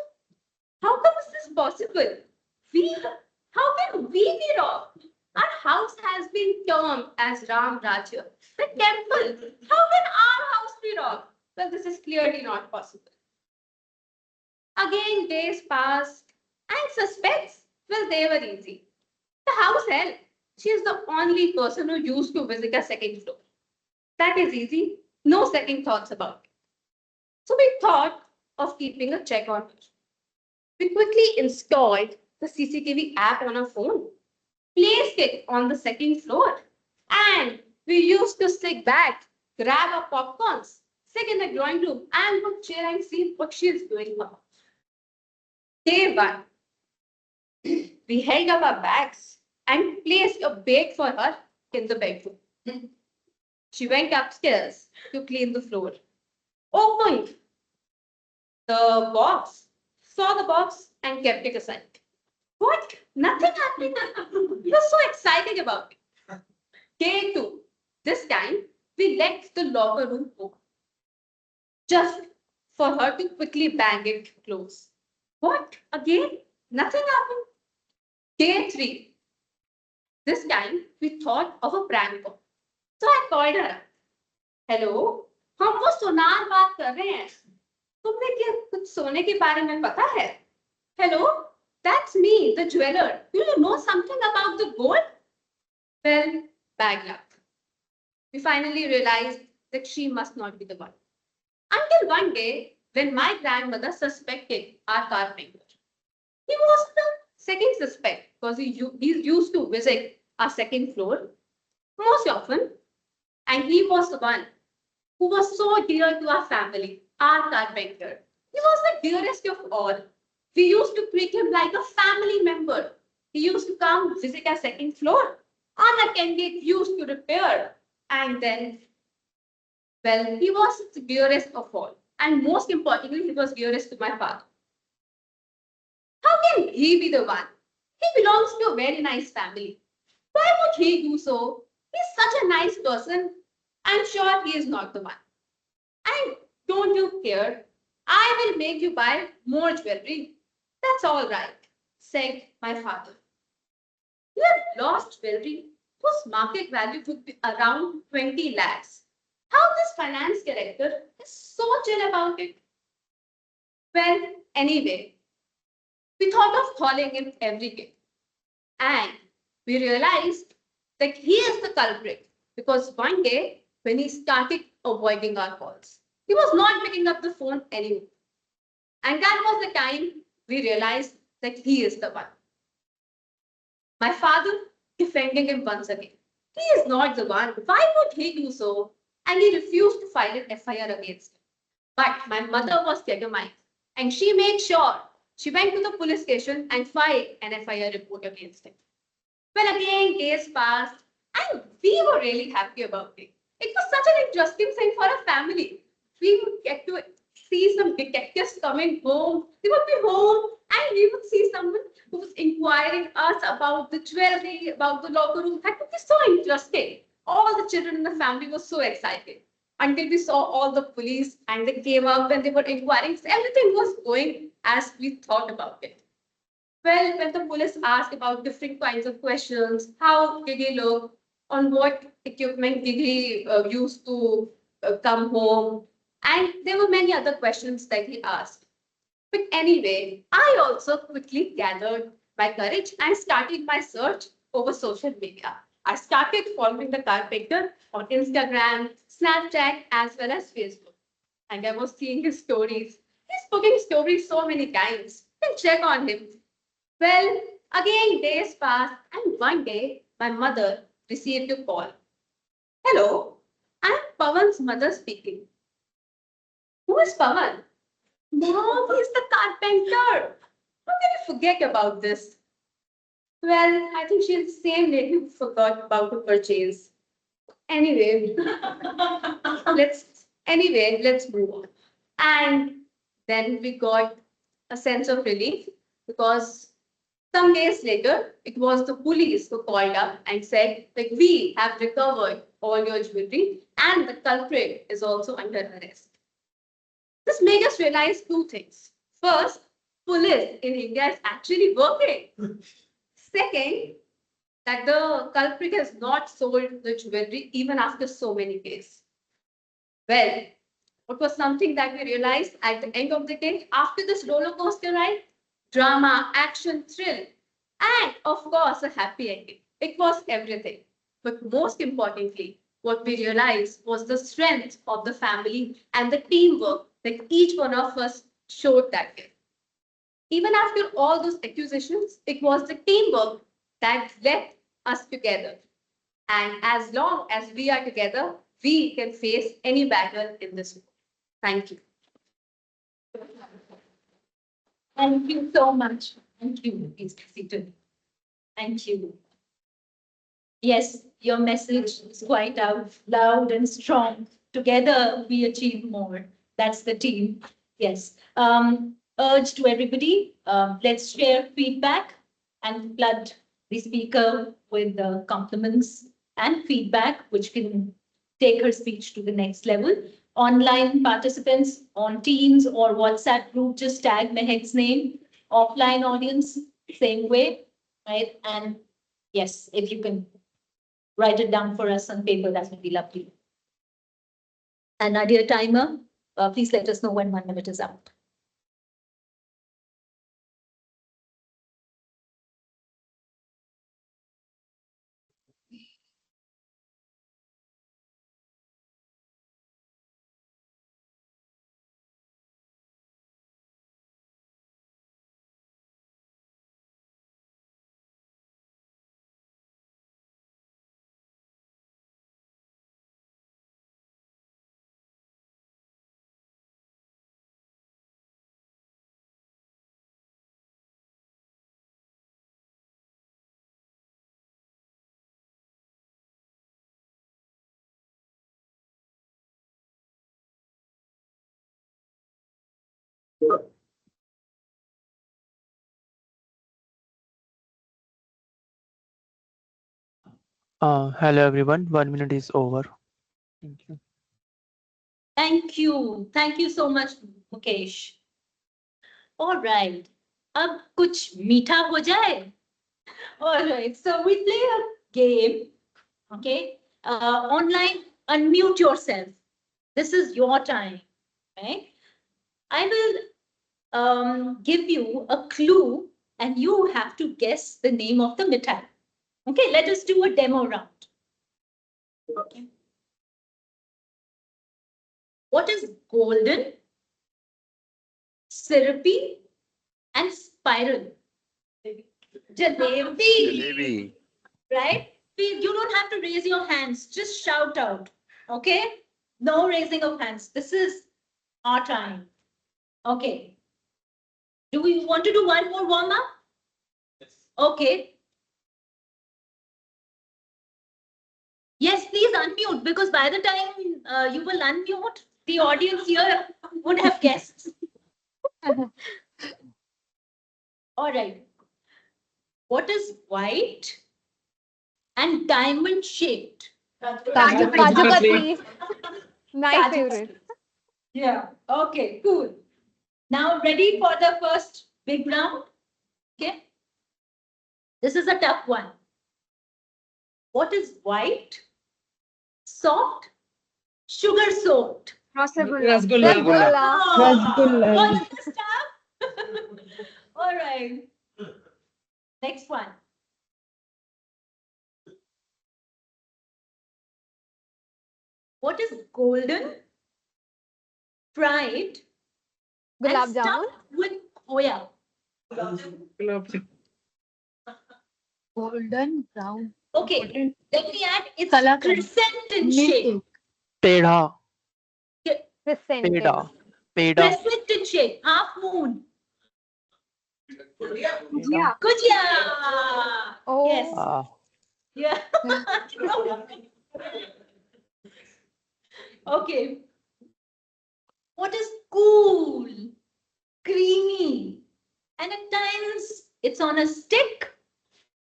how come is this possible? How can we be robbed? Our house has been termed as Ram Rajya, the temple. How can our house be robbed? Well, this is clearly not possible. Again, days passed, and suspects, well, they were easy. The house help. She is the only person who used to visit a second floor. That is easy. No second thoughts about it. So we thought of keeping a check on her. We quickly installed the CCTV app on our phone, placed it on the second floor, and we used to sit back, grab our popcorns, sit in the drawing room, and look chair and see what she is doing now. Day 1, we held up our bags and placed a bait for her in the bedroom. She went upstairs to clean the floor, opened the box, saw the box, and kept it aside. What? Nothing happened. We were so excited about it. Day 2, this time we left the locker room open, just for her to quickly bang it close. What? Again? Nothing happened. Day 3. This time, we thought of a prank call. So I called her. Hello? हम वो सोनार बात कर रहे हैं. तुमने क्या कुछ सोने के बारे में पता है? Hello? the jeweler, do you know something about the gold? Well, bad luck. We finally realized that she must not be the one. Until one day, when my grandmother suspected our carpenter. He was the second suspect because he used to visit our second floor most often, and he was the one who was so dear to our family, our carpenter. He was the dearest of all. We used to treat him like a family member. He used to come visit our second floor, unattended, used to repair, and then, well, he was the dearest of all. And most importantly, he was dearest to my father. How can he be the one? He belongs to a very nice family. Why would he do so? He's such a nice person. I'm sure he is not the one. And don't you care? I will make you buy more jewelry. That's all right, said my father. You have lost jewelry whose market value would be around 20 lakhs. How this finance director is so chill about it? Well, anyway, we thought of calling him every day. And we realized that he is the culprit because one day when he started avoiding our calls, he was not picking up the phone anymore. And that was the time we realized that he is the one. My father defending him once again. He is not the one. Why would he do so? And he refused to file an FIR against him. But my mother was determined and she made sure she went to the police station and filed an FIR report against him. Well, again, days passed and we were really happy about it. It was such an interesting thing for a family. We would get to see some detectives coming home. They would be home and we would see someone who was inquiring us about the jewelry, about the locker room. That would be so interesting. All the children in the family were so excited until we saw all the police and they came up and they were inquiring. So everything was going as we thought about it. Well, when the police asked about different kinds of questions, how did he look, on what equipment did he use to come home, and there were many other questions that he asked. But anyway, I also quickly gathered my courage and started my search over social media. I started following the carpenter on Instagram, Snapchat, as well as Facebook. And I was seeing his stories. He's booking stories so many times. Then check on him. Well, again, days passed, and one day my mother received a call. Hello, I'm Pawan's mother speaking. Who is Pawan? Mom, he's the carpenter. How can you forget about this? Well, I think she's the same lady who forgot about the purchase. Anyway, let's move on. And then we got a sense of relief because some days later, it was the police who called up and said that we have recovered all your jewelry and the culprit is also under arrest. This made us realize two things. First, police in India is actually working. Second, that the culprit has not sold the jewelry even after so many days. Well, it was something that we realized at the end of the day after this roller coaster ride, drama, action, thrill, and of course, a happy ending. It was everything. But most importantly, what we realized was the strength of the family and the teamwork that each one of us showed that day. Even after all those accusations, it was the teamwork that led us together. And as long as we are together, we can face any battle in this world. Thank you. Thank you so much. Thank you. Please be seated. Thank you. Yes, your message is quite out loud and strong. Together we achieve more. That's the team. Yes. Urge to everybody, let's share feedback and flood the speaker with the compliments and feedback, which can take her speech to the next level. Online participants on Teams or WhatsApp group, just tag Mehek's name. Offline audience, same way, right? And yes, if you can write it down for us on paper, that would be lovely. And our dear timer, please let us know when 1 minute is up. Hello everyone, 1 minute is over. Thank you. Thank you. Thank you so much, Mukesh. All right. अब कुछ मीठा हो जाए. All right. So we play a game. Okay. Online, unmute yourself. This is your time. Right? I will give you a clue and you have to guess the name of the mithai. Okay, let us do a demo round. Okay. What is golden, syrupy, and spiral? Jalebi. Jalebi. Right? You don't have to raise your hands, just shout out. Okay? No raising of hands. This is our time. Okay. Do we want to do one more warm up? Yes. Okay. Yes, please unmute because by the time you will unmute, the audience here would have guessed. All right. What is white and diamond shaped? Kaju Katli. My Kaju. favorite. Yeah. Okay, cool. Now ready for the first big round? Okay. This is a tough one. What is white, soft, sugar soaked? Rasgulla. Rasgulla. All of this stuff? All right. Next one. What is golden, fried, Gulab and jamun. stuffed with khoya? Gulab Golden brown. Okay, let me add it's Kalakand. crescent in shape. Peda. Crescent. Peda. Peda. Crescent in shape, half moon. Yeah. Gujia. Oh. Yes. Yeah. Okay. What is cool, creamy, and at times it's on a stick,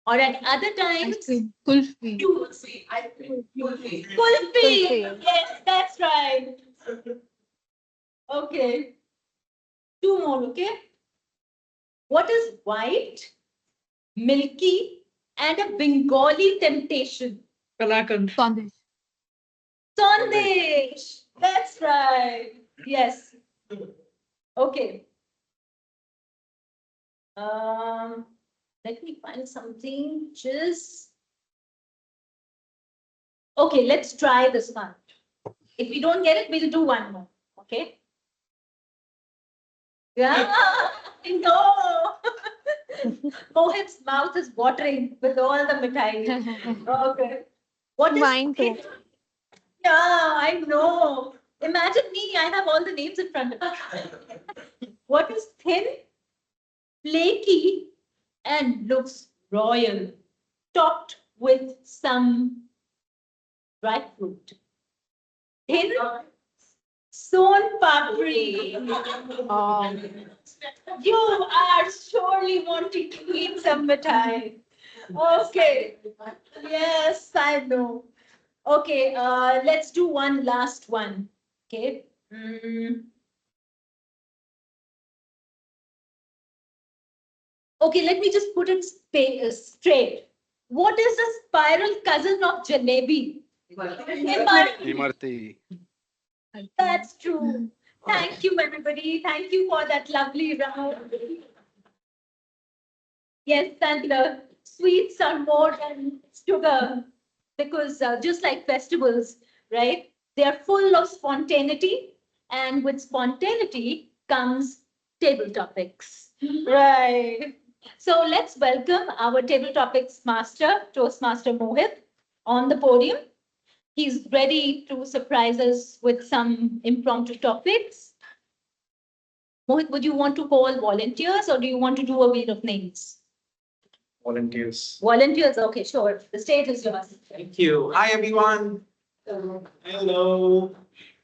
or at other times Kulfi. Kulfi. Yes, that's right. Okay. Two more, okay? What is white, milky, and a Bengali temptation? Kalakand. Sandesh. Sandesh. That's right. Yes. Okay. Let me find something. Just okay. Let's try this one. If we don't get it, we'll do one more. Okay. Yeah. I know. Mohit's mouth is watering with all the mithai. Okay. What is Mine too. it? Yeah, I know. Imagine me, I have all the names in front of me. What is thin, flaky, and looks royal, topped with some dry fruit? Thin, son papri. You are surely wanting to eat some mithai. Okay. Yes, I know. Okay, let's do one last one. Okay. Okay, let me just put it straight. What is the spiral cousin of jalebi? Imarti. Imarti. That's true. Thank you, everybody. Thank you for that lovely round. Yes, Sandler, sweets are more than sugar because just like festivals, right? They are full of spontaneity, and with spontaneity comes table topics. Right. So let's welcome our table topics master, Toastmaster Mohit, on the podium. He's ready to surprise us with some impromptu topics. Mohit, would you want to call volunteers or do you want to do a wheel of names? Volunteers. Volunteers, okay, sure. The stage is yours. Thank you. Hi, everyone. Hello.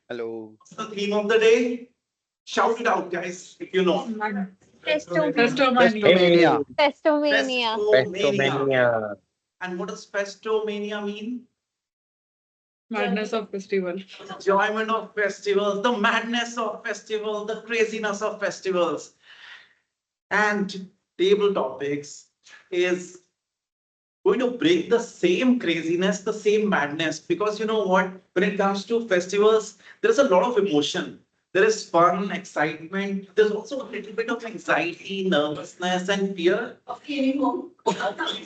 Hello. What's the theme of the day? Shout it out, guys, if you know. Fest-O-Mania. Fest-O-Mania. Fest-O-Mania. Fest-O-Mania. And what does Fest-O-Mania mean? Madness of festival. Enjoyment of festivals, the madness of festivals, the craziness of festivals. And table topics is going to bring the same craziness, the same madness, because you know what? When it comes to festivals, there's a lot of emotion. There is fun, excitement. There's also a little bit of anxiety, nervousness, and fear Of cleaning home.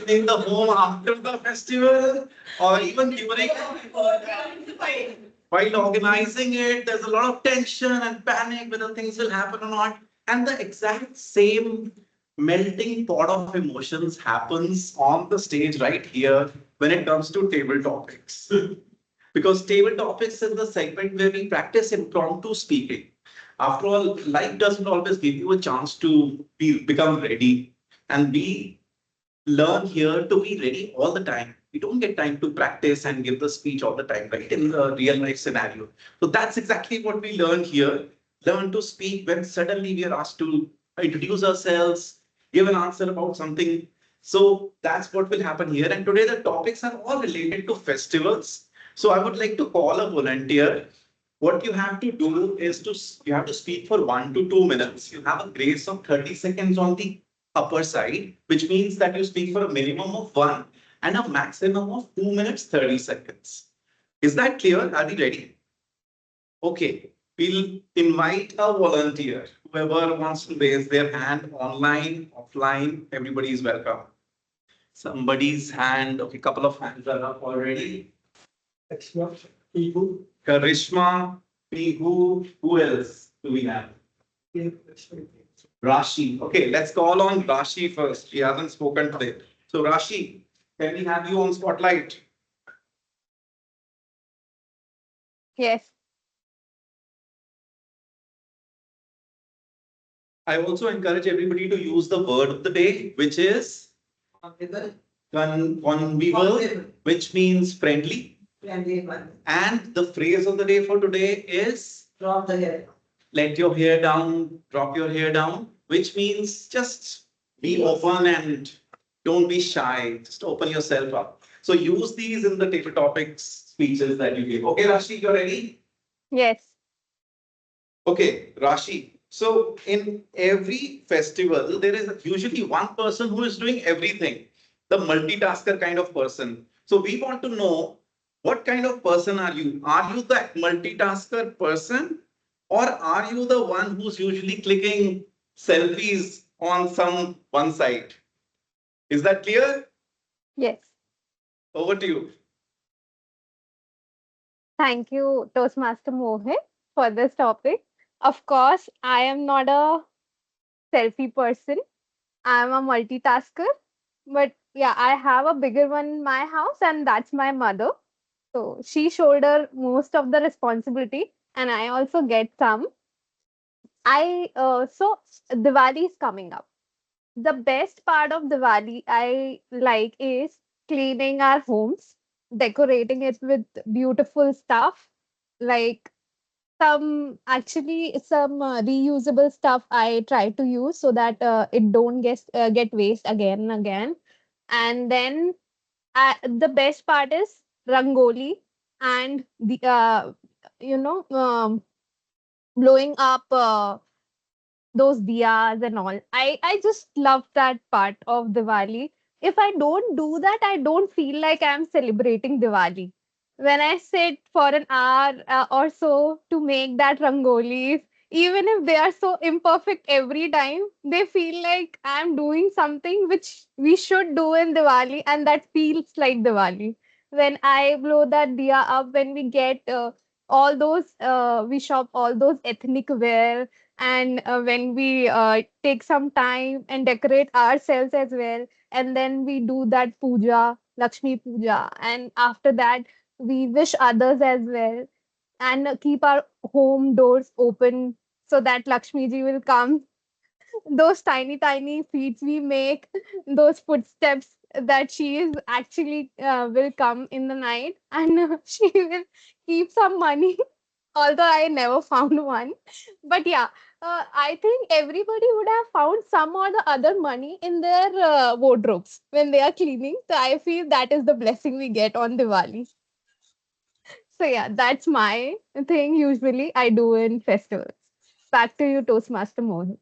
in the home after the festival, or even during. While organizing it, there's a lot of tension and panic whether things will happen or not. And the exact same melting pot of emotions happens on the stage right here when it comes to table topics. Because table topics is the segment where we practice impromptu speaking. After all, life doesn't always give you a chance to become ready. And we learn here to be ready all the time. We don't get time to practice and give the speech all the time, right? In the real life scenario. So that's exactly what we learn here. Learn to speak when suddenly we are asked to introduce ourselves, give an answer about something. So that's what will happen here. And today the topics are all related to festivals. So I would like to call a volunteer. What you have to do is you have to speak for 1 to 2 minutes. You have a grace of 30 seconds on the upper side, which means that you speak for a minimum of 1 and a maximum of 2 minutes, 30 seconds. Is that clear? Are we ready? Okay, we'll invite a volunteer. Whoever wants to raise their hand online, offline, everybody is welcome. Somebody's hand, okay, couple of hands are up already. Karishma, Pihu, who else do we have? Rashi. Okay, let's call on Rashi first. She hasn't spoken today. So Rashi, can we have you on spotlight? Yes. I also encourage everybody to use the word of the day, which is convivial, which means friendly. Friendly one. And the phrase of the day for today is Drop the hair. let your hair down, drop your hair down, which means just be open and don't be shy. Just open yourself up. So use these in the table topics speeches that you give. Okay, Rashi, you're ready? Yes. Okay, Rashi. So in every festival, there is usually one person who is doing everything, the multitasker kind of person. So we want to know what kind of person are you? Are you that multitasker person, or are you the one who's usually clicking selfies on one side? Is that clear? Yes. Over to you. Thank you, Toastmaster Mohit, for this topic. Of course, I am not a selfie person. I am a multitasker. But yeah, I have a bigger one in my house, and that's my mother. So she shoulder most of the responsibility, and I also get some. So Diwali is coming up. The best part of Diwali I like is cleaning our homes, decorating it with beautiful stuff, like some reusable stuff I try to use so that it don't get waste again and again. And then the best part is rangoli and the you know blowing up those diyas and all. I just love that part of Diwali. If I don't do that, I don't feel like I'm celebrating Diwali. When I sit for an hour or so to make that rangolis, even if they are so imperfect every time, they feel like I'm doing something which we should do in Diwali, and that feels like Diwali. When I blow that diya up, when we get all those, we shop all those ethnic wear, and when we take some time and decorate ourselves as well, and then we do that puja, Lakshmi puja, and after that we wish others as well, and keep our home doors open so that Lakshmi ji will come. Those tiny tiny feet we make, those footsteps that she is actually will come in the night, and she will keep some money, although I never found one. But yeah, I think everybody would have found some or the other money in their wardrobes when they are cleaning. So I feel that is the blessing we get on Diwali. So yeah, that's my thing usually I do in festivals. Back to you, Toastmaster Mohan.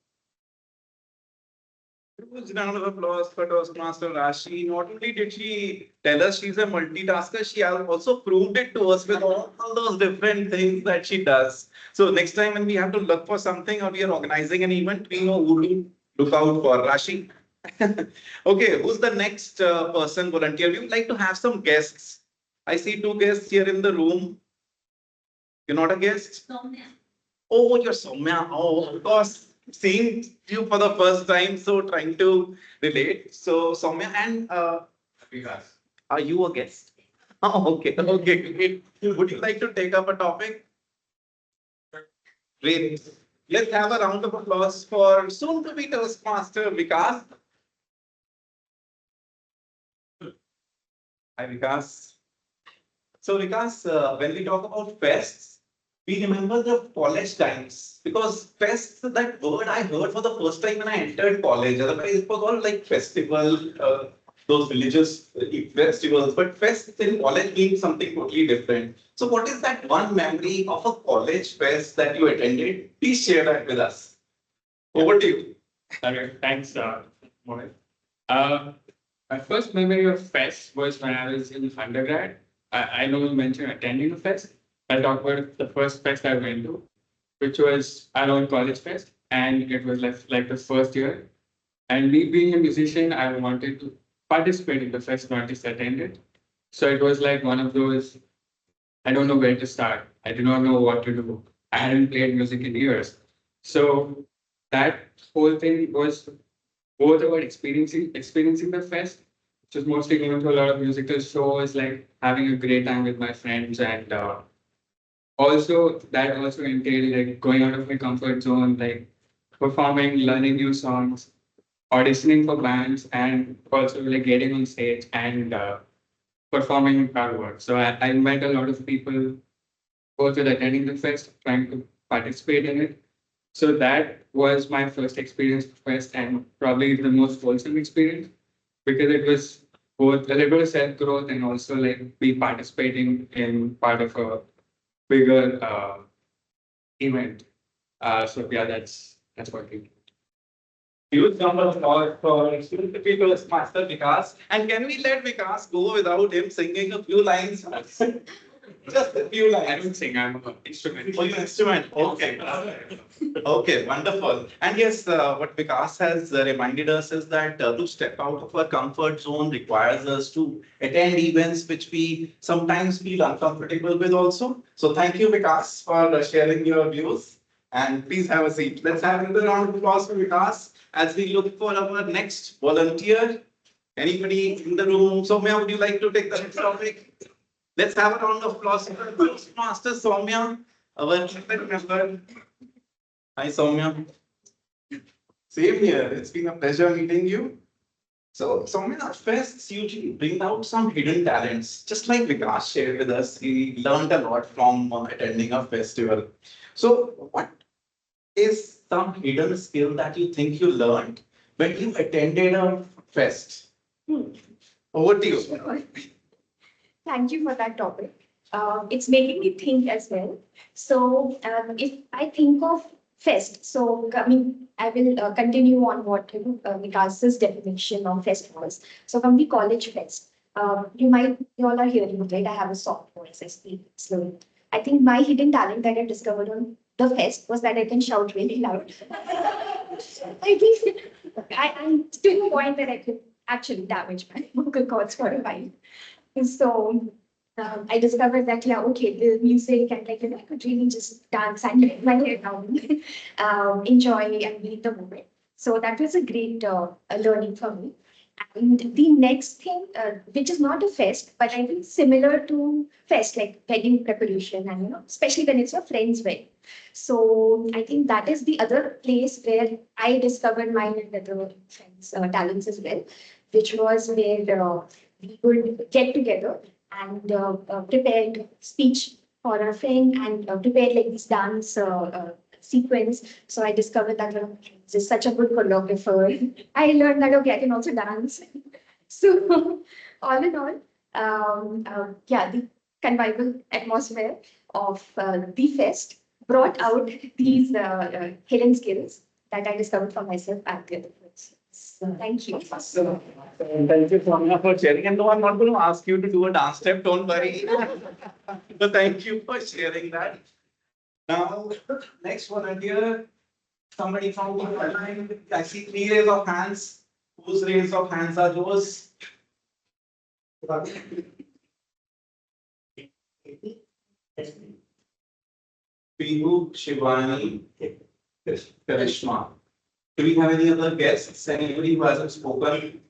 Huge round of applause for Toastmaster Rashi. Not only did she tell us she's a multitasker, she also proved it to us with all those different things that she does. So next time when we have to look for something or we are organizing an event, we know who to look out for. Rashi. Okay, who's the next person volunteer? We would like to have some guests. I see two guests here in the room. You're not a guest? Oh, you're Soumya. Oh, of course. Seeing you for the first time, so trying to relate. So, Soumya and Vikas, are you a guest? Oh, okay, okay, great. Would you like to take up a topic? Great. Let's have a round of applause for soon to be Toastmaster Vikas. Hi, Vikas. So, Vikas, when we talk about fests, we remember the college times because fest, that word I heard for the first time when I entered college. Otherwise, it was all like festival, those religious festivals. But fest in college means something totally different. So, what is that one memory of a college fest that you attended? Please share that with us. Over to you. Okay, thanks, Mohit. My first memory of fest was when I was in undergrad. I know you mentioned attending a fest. I'll talk about the first fest I went to, which was our own college fest, and it was like the first year. And me being a musician, I wanted to participate in the fest, not just attend it. So it was like one of those, I don't know where to start. I do not know what to do. I hadn't played music in years. So that whole thing was both about experiencing the fest, which was mostly going to a lot of musical shows, like having a great time with my friends, and also that also entailed like going out of my comfort zone, like performing, learning new songs, auditioning for bands, and also like getting on stage and performing our work. So I met a lot of people both with attending the fest, trying to participate in it. So that was my first experience with Fest and probably the most wholesome experience because it was both a little bit of self growth and also like be participating in part of a bigger event. So yeah, that's what we. Huge round of applause for soon to be Toastmaster Vikas. And can we let Vikas go without him singing a few lines? Just a few lines. I don't sing, I'm an instrument. Oh, you instrument. Okay. Okay, wonderful. And yes, what Vikas has reminded us is that to step out of our comfort zone requires us to attend events which we sometimes feel uncomfortable with also. So thank you, Vikas, for sharing your views. And please have a seat. Let's have another round of applause for Vikas as we look for our next volunteer. Anybody in the room? Soumya, would you like to take the next topic? Let's have a round of applause for Toastmaster Soumya, our chief member. Hi, Soumya. Same here. It's been a pleasure meeting you. So, Soumya, fests usually bring out some hidden talents. Just like Vikas shared with us, he learned a lot from attending a festival. So, what is some hidden skill that you think you learned when you attended a fest? Over to you. Thank you for that topic. It's making me think as well. So if I think of fest, so coming, I will continue on what Vikas's definition of fest was. So from the college fest, you all are hearing, right? I have a soft voice, I speak slowly. I think my hidden talent that I discovered on the fest was that I can shout really loud. I think I'm to the point that I could actually damage my vocal cords for a while. So I discovered that, yeah, okay, the music and like, I could really just dance and let my hair down, enjoy and be in the moment. So that was a great learning for me. And the next thing, which is not a fest, but I think similar to fest, like wedding preparation and, especially when it's your friend's wedding. So I think that is the other place where I discovered my and other friends' talents as well, which was where we would get together and prepared speech for our friend and prepared like this dance sequence. So I discovered that this is such a good choreographer. I learned that, okay, I can also dance. So all in all, yeah, the convivial atmosphere of the fest brought out these hidden skills that I discovered for myself at the other place. So thank you. So, thank you, Sonia, for sharing. And no, I'm not going to ask you to do a dance step, don't worry. But thank you for sharing that. Now, next one here, somebody from the line. I see 3 raise of hands. Whose raise of hands are those? Pihu, Shivani, Karishma. Do we have any other guests? Anybody who hasn't spoken?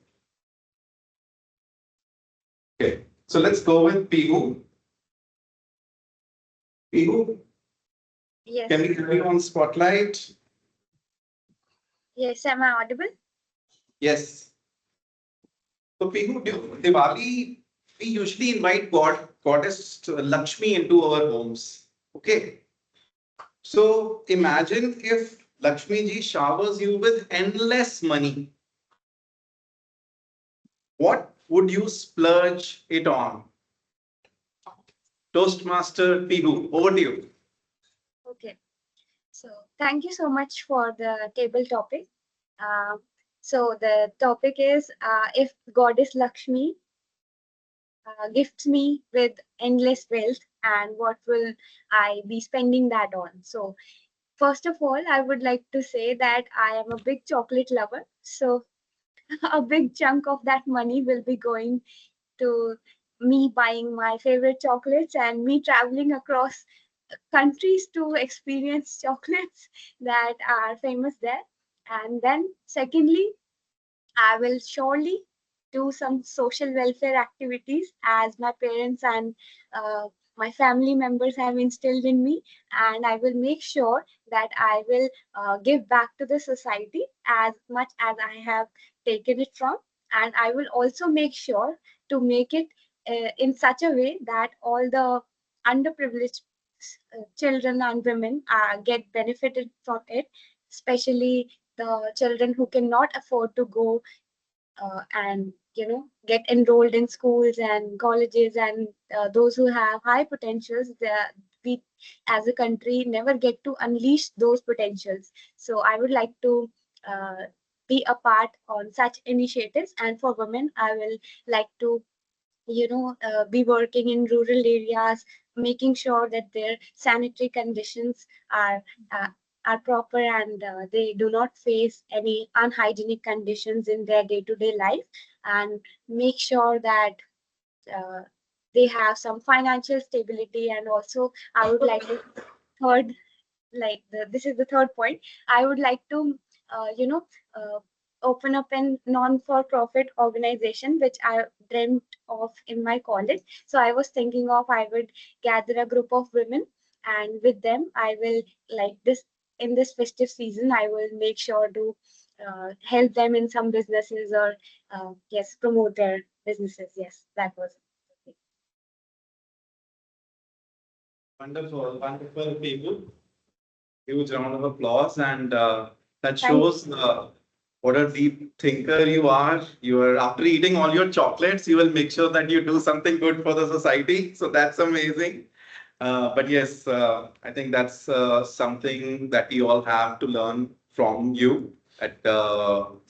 Okay, so let's go with Pihu. Pihu, Yes. can we have you on spotlight? Yes, am I audible? Yes. So Pihu, Diwali, we usually invite Goddess Lakshmi into our homes. Okay. So imagine if Lakshmi ji showers you with endless money. What would you splurge it on? Toastmaster Pihu, over to you. Okay. So thank you so much for the table topic. So the topic is if Goddess Lakshmi gifts me with endless wealth, and what will I be spending that on? So first of all, I would like to say that I am a big chocolate lover. So a big chunk of that money will be going to me buying my favorite chocolates and me traveling across countries to experience chocolates that are famous there. And then secondly, I will surely do some social welfare activities as my parents and my family members have instilled in me, and I will make sure that I will give back to the society as much as I have taken it from, and I will also make sure to make it in such a way that all the underprivileged children and women get benefited from it, especially the children who cannot afford to go and get enrolled in schools and colleges, and those who have high potentials, we as a country never get to unleash those potentials. So I would like to be a part on such initiatives, and for women I will like to be working in rural areas, making sure that their sanitary conditions uh, are proper, and they do not face any unhygienic conditions in their day-to-day life, and make sure that uh, they have some financial stability. And also I would like to third this is the third point. I would like to uh, you know uh, open up a non-for-profit organization which I dreamt of in my college. So I was thinking of I would gather a group of women, and with them I will, like this in this festive season, I will make sure to help them in some businesses, or yes, promote their businesses. Yes, that was it. Wonderful, wonderful people. Huge round of applause, and that Thank shows what a deep thinker you are. You are, after eating all your chocolates, you will make sure that you do something good for the society. So that's amazing. But yes, I think that's something that we all have to learn from you.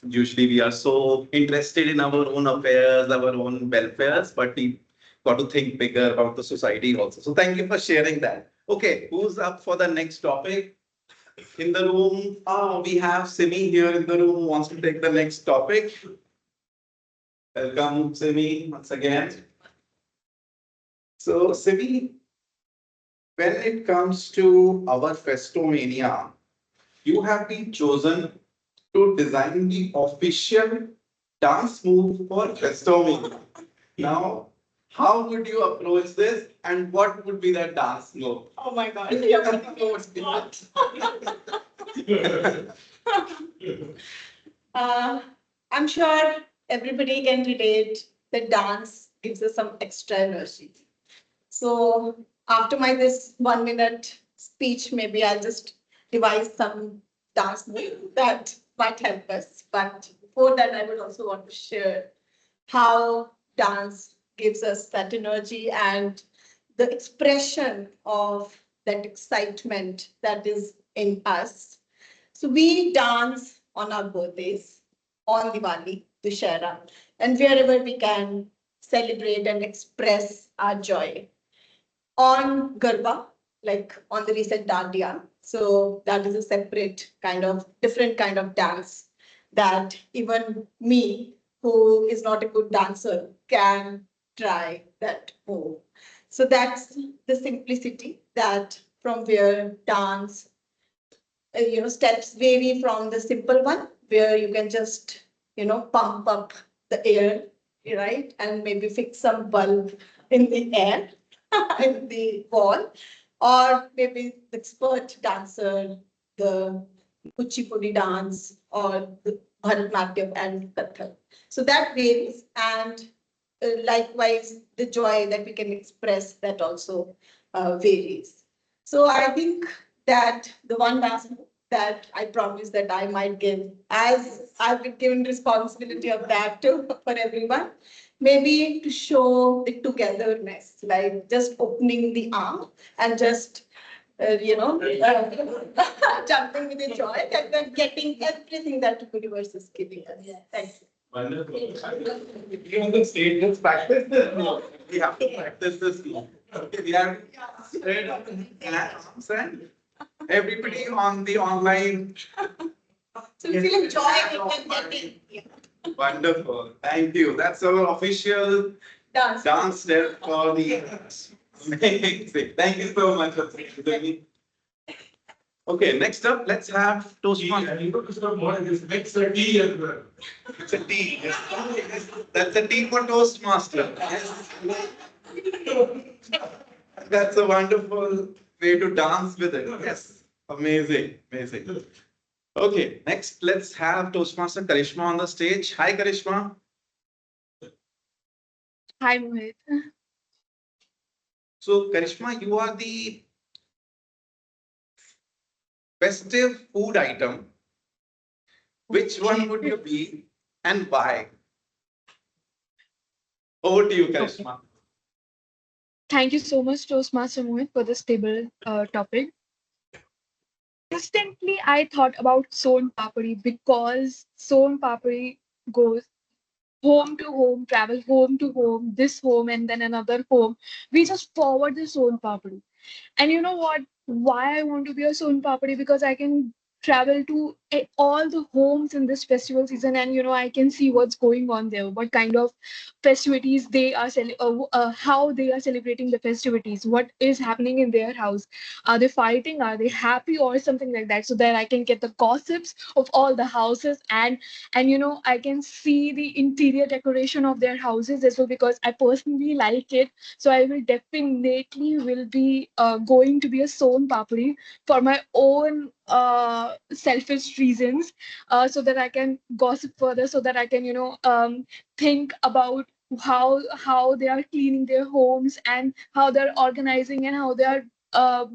Usually we are so interested in our own affairs, our own welfares, but we got to think bigger about the society also. So thank you for sharing that. Okay, who's up for the next topic? In the room, we have Simi here in the room who wants to take the next topic. Welcome, Simi, once again. So, Simi, when it comes to our Fest-O-Mania, you have been chosen to design the official dance move for Fest-O-Mania. Now, how would you approach this, and what would be that dance move? Oh my God. You're putting me on spot. I'm sure everybody can relate that dance gives us some extra energy. So after my this 1 minute speech, maybe I'll just devise some dance move that might help us. But before that, I would also want to share how dance gives us that energy and the expression of that excitement that is in us. So we dance on our birthdays, on Diwali, Dussehra, and wherever we can celebrate and express our joy. On Garba, like on the recent Dandiya. So that is a separate kind of different kind of dance that even me, who is not a good dancer, can try that move. So that's the simplicity that from where dance, steps vary from the simple one where you can just, pump up the air, right? And maybe fix some bulb in the air, in the wall, or maybe the expert dancer, the Kuchipudi dance, or the Bharatanatyam and Kathak. So that varies, and likewise, the joy that we can express that also varies. So I think that the one dance move that I promise that I might give, as I've been given responsibility of that too for everyone, maybe to show the togetherness, like just opening the arm and just jumping with the joy that we're getting everything that the universe is giving us. Thank you. Wonderful. You on the stage, let's practice this. No, we have to practice this. Okay, we have spread arms and everybody on the online. So we feel joy and getting. Wonderful. Thank you. That's our official dance step for the amazing. Thank you so much. Okay, next up, let's have Toastmasters. Mix a tea as well. It's a tea. Yes. That's a tea for Toastmaster. Yes. That's a wonderful way to dance with it. Yes. Amazing. Amazing. Okay, next, let's have Toastmaster Karishma on the stage. Hi, Karishma. Hi, Mohit. So, Karishma, you are the festive food item. Which one would you be and why? Over to you, Karishma. Thank you so much, Toastmaster Mohit, for this table topic. Instantly, I thought about Son Papadi because Son Papadi goes home to home, travel home to home, this home, and then another home. We just forward the Son Papadi. And you know what? Why I want to be a Son Papadi? Because I can travel to all the homes in this festival season, and I can see what's going on there, what kind of festivities they are how they are celebrating the festivities, what is happening in their house. Are they fighting? Are they happy, or something like that? So that I can get the gossips of all the houses, and I can see the interior decoration of their houses as well, because I personally like it. So I will definitely will be going to be a Son Papadi for my own selfish reasons, so that I can gossip further, so that I can think about how they are cleaning their homes, and how they're organizing, and how they are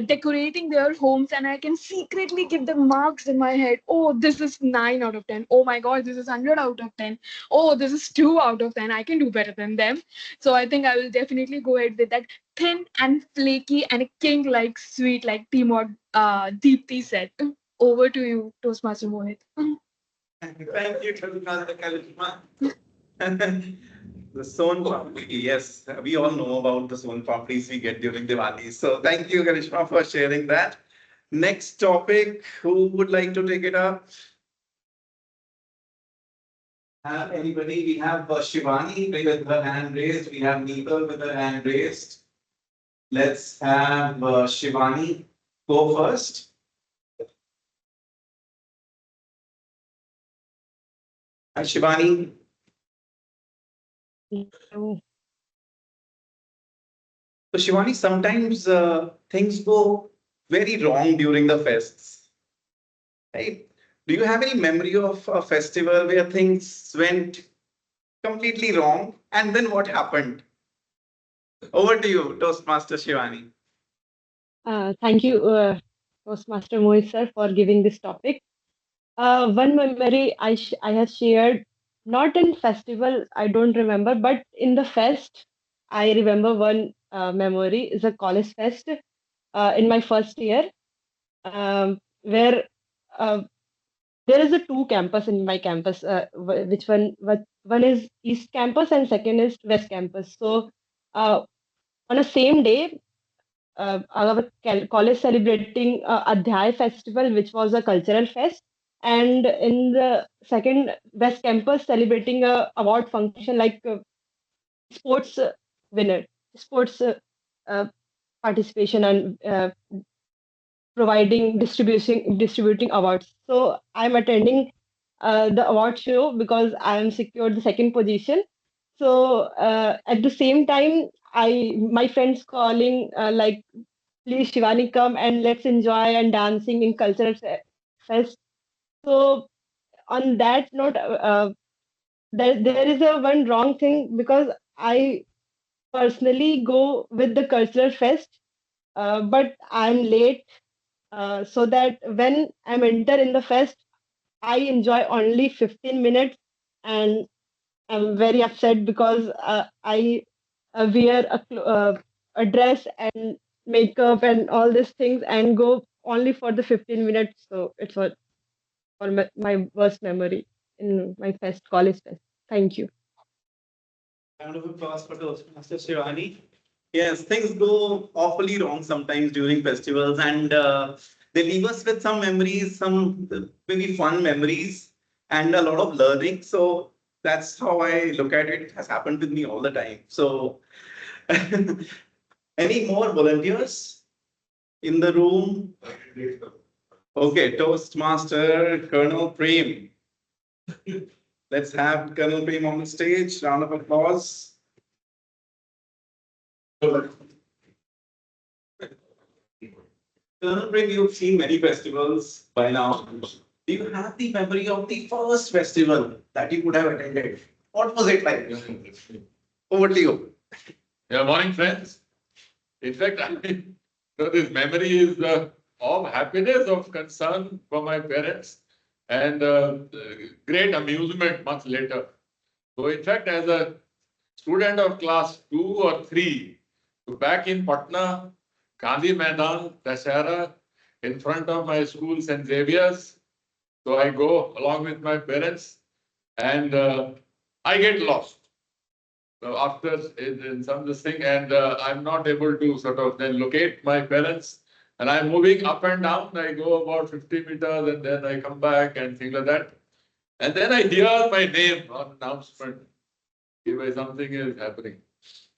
decorating their homes, and I can secretly give them marks in my head. Oh, this is 9 out of 10. Oh my God, this is 100 out of 10. Oh, this is 2 out of 10. I can do better than them. So I think I will definitely go ahead with that thin and flaky and a king-like sweet, like Timor Deepti said. Over to you, Toastmaster Mohit. Thank you, Karishma. The Son Papdi, yes, we all know about the Son Papdis we get during Diwali. So thank you, Karishma, for sharing that. Next topic, who would like to take it up? Have anybody? We have Shivani with her hand raised. We have Neetal with her hand raised. Let's have Shivani go first. Hi, Shivani. So Shivani, sometimes things go very wrong during the fests, right? Do you have any memory of a festival where things went completely wrong, and then what happened? Over to you, Toastmaster Shivani. Thank you, Toastmaster Mohit sir for giving this topic. One memory I have shared, not in festival, I don't remember, but in the fest, I remember one memory is a college fest in my first year, where uh, there is a two campus in my campus. Which one? One is East Campus and second is West Campus. So on the same day, our college celebrating Adhyay Festival, which was a cultural fest, and in the second West Campus celebrating a award function like sports winner, sports uh, participation and distributing awards. So I'm attending the award show because I am secured the second position. So at the same time, I my friends calling like, please Shivani come and let's enjoy and dancing in cultural fest. So on that note, there is a one wrong thing because I personally go with the cultural fest, but I'm late, so that when I'm enter in the fest, I enjoy only 15 minutes, and I'm very upset because I wear a dress and makeup and all these things and go only for the 15 minutes. So it's for my worst memory in my fest, college fest. Thank you. Round of applause for Toastmaster Shivani. Yes, things go awfully wrong sometimes during festivals, and they leave us with some memories, some very fun memories, and a lot of learning. So that's how I look at it. It has happened with me all the time. So, any more volunteers in the room? Okay, Toastmaster Colonel Prem. Let's have Colonel Prem on the stage. Round of applause. Colonel Prem, you've seen many festivals by now. Do you have the memory of the first festival that you would have attended? What was it like? Over to you. Yeah, morning, friends. In fact, so this memory is of happiness, of concern for my parents, and great amusement much later. So, in fact, as a student of class 2 or 3, so back in Patna, Gandhi Maidan, Dashera, in front of my school, St. Xavier's. So I go along with my parents, and I get lost. So after in some this thing, and I'm not able to sort of then locate my parents, and I'm moving up and down. I go about 50 meters, and then I come back and things like that. And then I hear my name on announcement. If something is happening,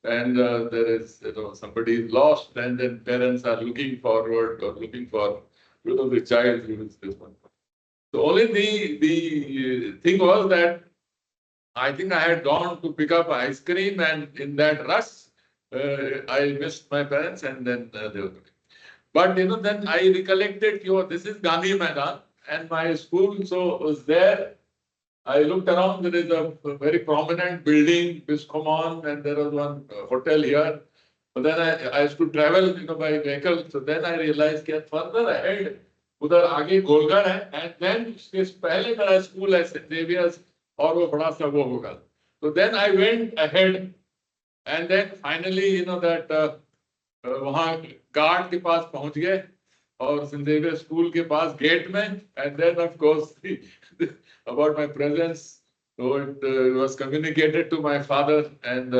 and there is somebody is lost, and then parents are looking forward or looking for the child who is this one. So only the thing was that I think I had gone to pick up ice cream, and in that rush, I missed my parents, and then they were looking. But then I recollected, this is Gandhi Maidan, and my school was there. I looked around, there is a very prominent building, Biscomon, and there was one hotel here. But then I used to travel, by vehicle. So then I realized that further ahead, उधर आगे गोलघर है, and then उसके पहले मेरा school है St. Xavier's, और वो बड़ा सा वो होगा. So then I went ahead, and then finally, that वहाँ guard के पास पहुँच गए, और St. Xavier's school के पास gate में, and then of course about my presence, so it was communicated to my father, and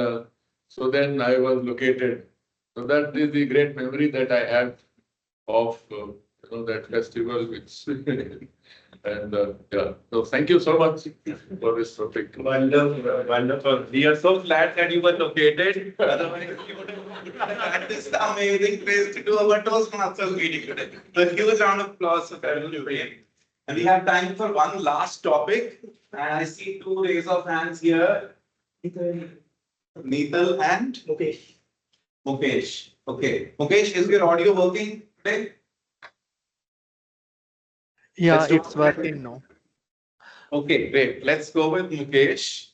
so then I was located. So that is the great memory that I have of that festival. Which and yeah, so thank you so much for this topic. Wonderful, wonderful. We are so glad that you were located. Otherwise, we would have had this amazing place to do our Toastmasters meeting today. So a huge round of applause for Colonel Prem. And we have time for one last topic. And I see 2 raise of hands here. Neetal and Mukesh. Mukesh. Okay. Mukesh, is your audio working today? Yeah, it's working now. Okay, great. Let's go with Mukesh.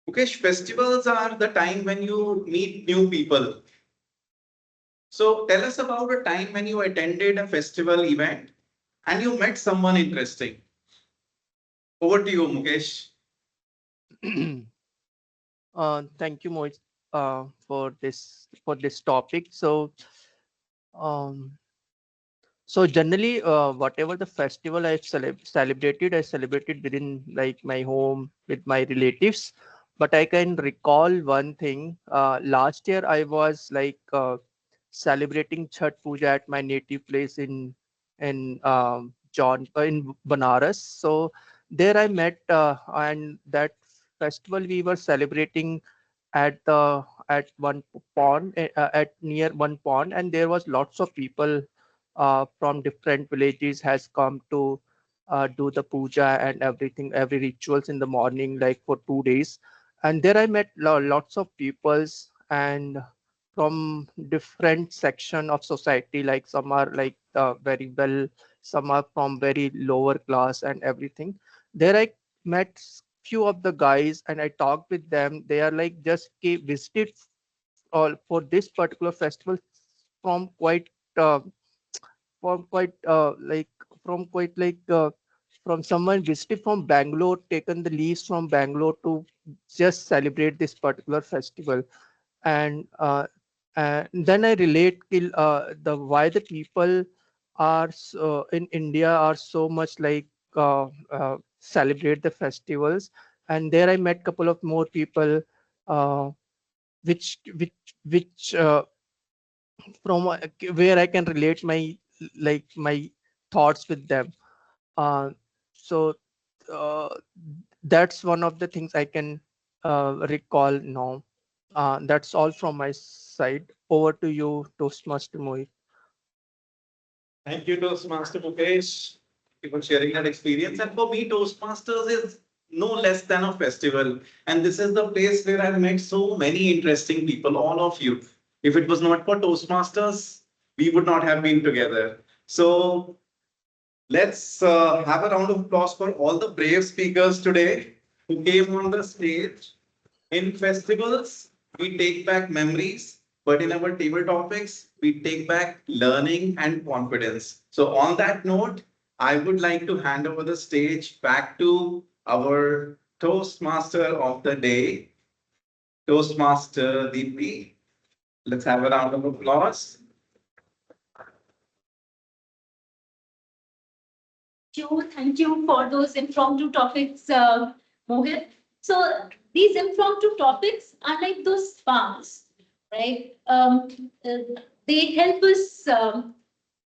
Mukesh, festivals are the time when you meet new people. So tell us about a time when you attended a festival event and you met someone interesting. Over to you, Mukesh. Thank you, Mohit, for this topic. Um, so generally, whatever the festival I celebrated within like my home with my relatives. But I can recall one thing. Last year, I was like celebrating Chhat Puja at my native place in Banaras. So there I met, and that festival we were celebrating at one pond, at near one pond, and there was lots of people from different villages has come to do the puja and everything, every rituals in the morning, like for 2 days. And there I met lots of peoples and from different section of society, like some are like very well, some are from very lower class and everything. There I met few of the guys and I talked with them. They are like just visited all for this particular festival from quite uh, from quite like from quite like from someone visited from Bangalore, taken the leaves from Bangalore to just celebrate this particular festival. And then I relate till the why the people are in India are so much like celebrate the festivals. And there I met couple of more people, uh, which from where I can relate my thoughts with them. So that's one of the things I can recall now. That's all from my side. Over to you, Toastmaster Mohit. Thank you, Toastmaster Mukesh. Thank you for sharing that experience. And for me, Toastmasters is no less than a festival. And this is the place where I've met so many interesting people, all of you. If it was not for Toastmasters, we would not have been together. So let's have a round of applause for all the brave speakers today who came on the stage. In festivals, we take back memories, but in our table topics, we take back learning and confidence. So, on that note, I would like to hand over the stage back to our Toastmaster of the day, Toastmaster Deepti. Let's have a round of applause. Thank you for those impromptu topics, Mohit. So these impromptu topics are like those sparks, right? They help us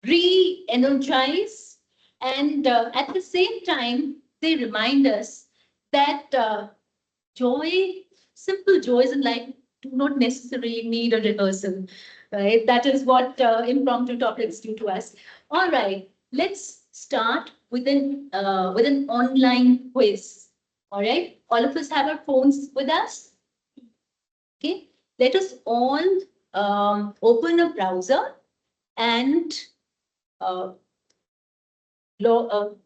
re-energize, and at the same time, they remind us that joy, simple joys in life do not necessarily need a rehearsal, right? That is what impromptu topics do to us. All right, let's start with an online quiz. All right, all of us have our phones with us. Okay, let us all open a browser and uh,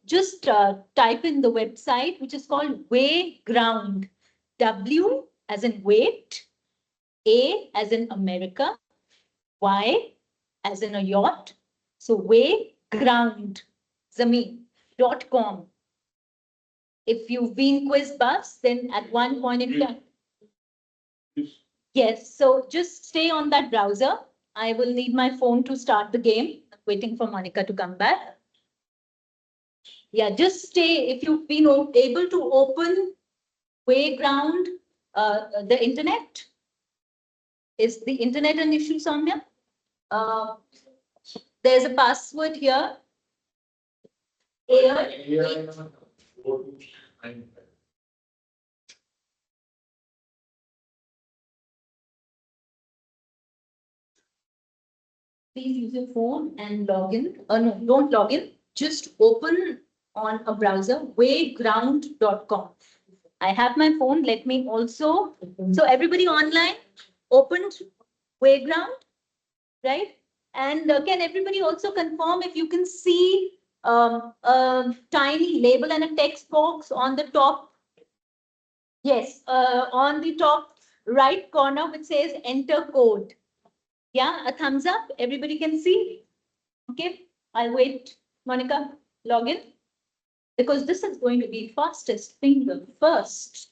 just type in the website, which is called Wayground. W as in wait, A as in America, Y as in a yacht. So Wayground, Zameen.com. If you've been quiz buffs, then at one point in time. Yes, so just stay on that browser. I will need my phone to start the game. I'm waiting for Monica to come back. Yeah, just stay. If you've been able to open Wayground, the internet. Is the internet an issue, Soumya? There's a password here. Please use your phone and log in. No, don't log in. Just open on a browser, wayground.com. I have my phone. Let me also. So everybody online, opened Wayground, right? And can everybody also confirm if you can see a tiny label and a text box on the top? Yes, on the top right corner, which says enter code. Yeah, a thumbs up. Everybody can see. Okay, I'll wait. Monica, log in. Because this is going to be fastest finger first.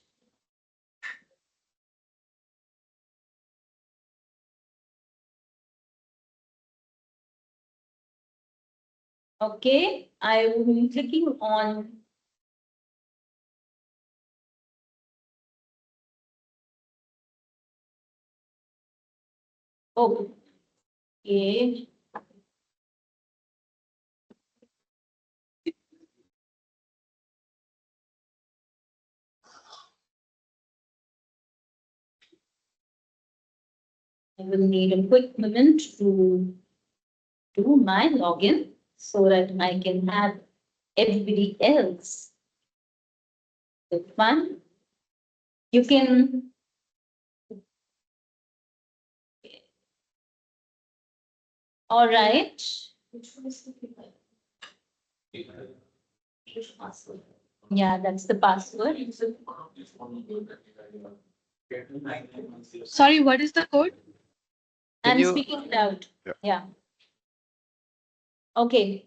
Okay, I'm clicking on okay. I will need a quick moment to do my login so that I can have everybody else. The fun. You can. All right. Yeah, that's the password. Sorry, what is the code? I'm speaking it out. Yeah. Okay.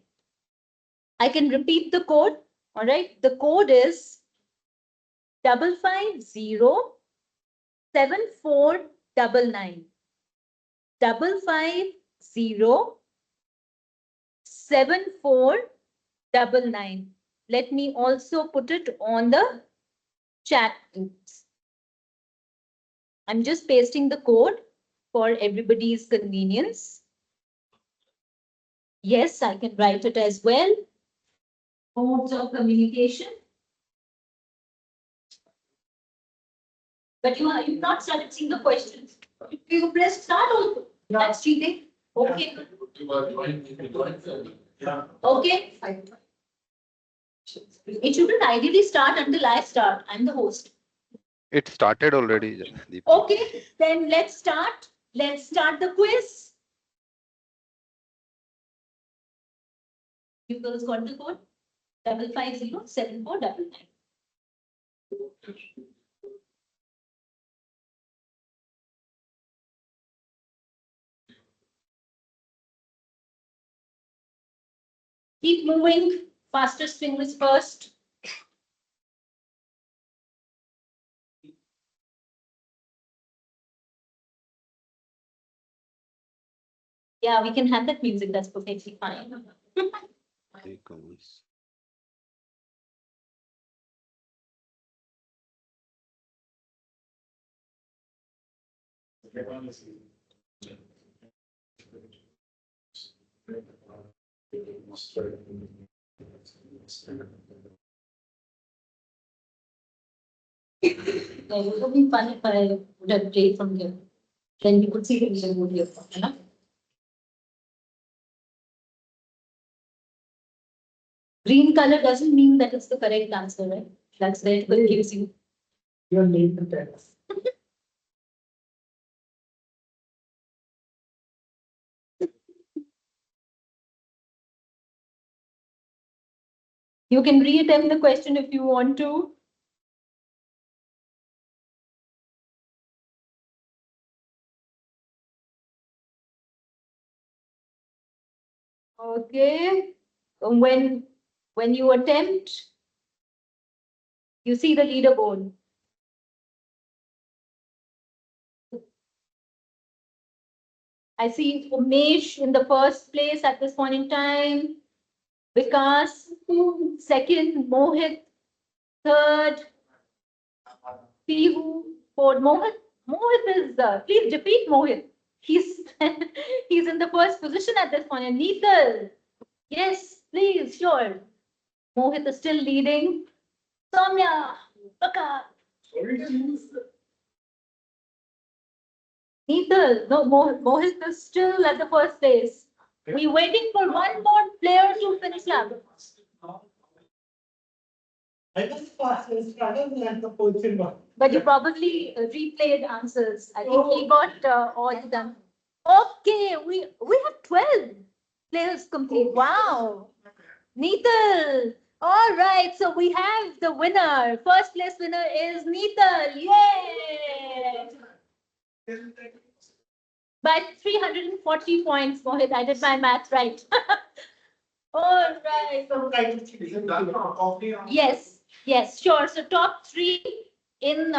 I can repeat the code. All right. The code is 550-7499. 550-7499. Let me also put it on the chat. I'm just pasting the code for everybody's convenience. Yes, I can write it as well. Modes of communication. But you've not started seeing the questions. You press start also. That's cheating. Okay. Okay. It shouldn't ideally start until I start. I'm the host. It started already, Deepti. Okay, then let's start. Let's start the quiz. You girls got the code? 550-7499. Keep moving. Fastest fingers first. Yeah, we can have that music. That's perfectly fine. It would have been fun if I would have played from here. Then you could see the real good here. Green color doesn't mean that it's the correct answer, right? That's there to confuse you. Your name to text. You can reattempt the question if you want to. Okay. When you attempt, you see the leaderboard. I see Umesh in the first place at this point in time. Vikas, second, Mohit, third, Pihu, fourth. Mohit is, please defeat Mohit. He's he's in the first position at this point. And Neetal, yes, please, sure. Mohit is still leading. Soumya, Baka. Neetal, no, Mohit is still at the first place. We're waiting for one more player to finish up. I just passed and struggled and the position one. But you probably replayed answers. I think he got all of them. Okay, we have 12 players complete. Wow. Neetal. All right, so we have the winner. First place winner is Neetal. Yay! by 340 points, Mohit. I did my math right. All right. Yes, yes, sure. So top three in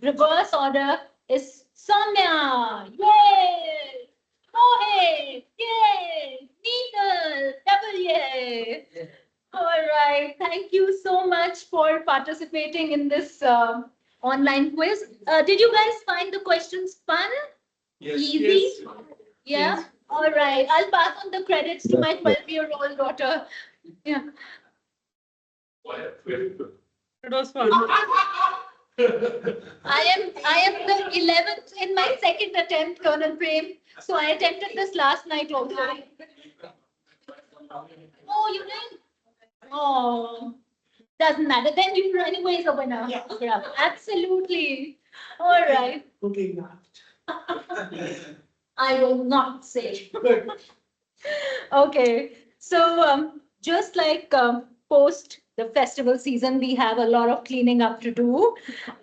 reverse order is Soumya. Yay! Mohit. Yay! Neetal. Double yay. All right. Thank you so much for participating in this online quiz. Did you guys find the questions fun? Yes. Easy? Yes. Yeah? Yes. All right. I'll pass on the credits to my 12-year-old daughter. Yeah. It was fun. I am the 11th in my second attempt, Colonel Prem. So I attempted this last night also. Oh, you did? Oh, doesn't matter. Then you anyways a winner. Yeah. Absolutely. All right. I will not say. Okay. So just like post the festival season, we have a lot of cleaning up to do,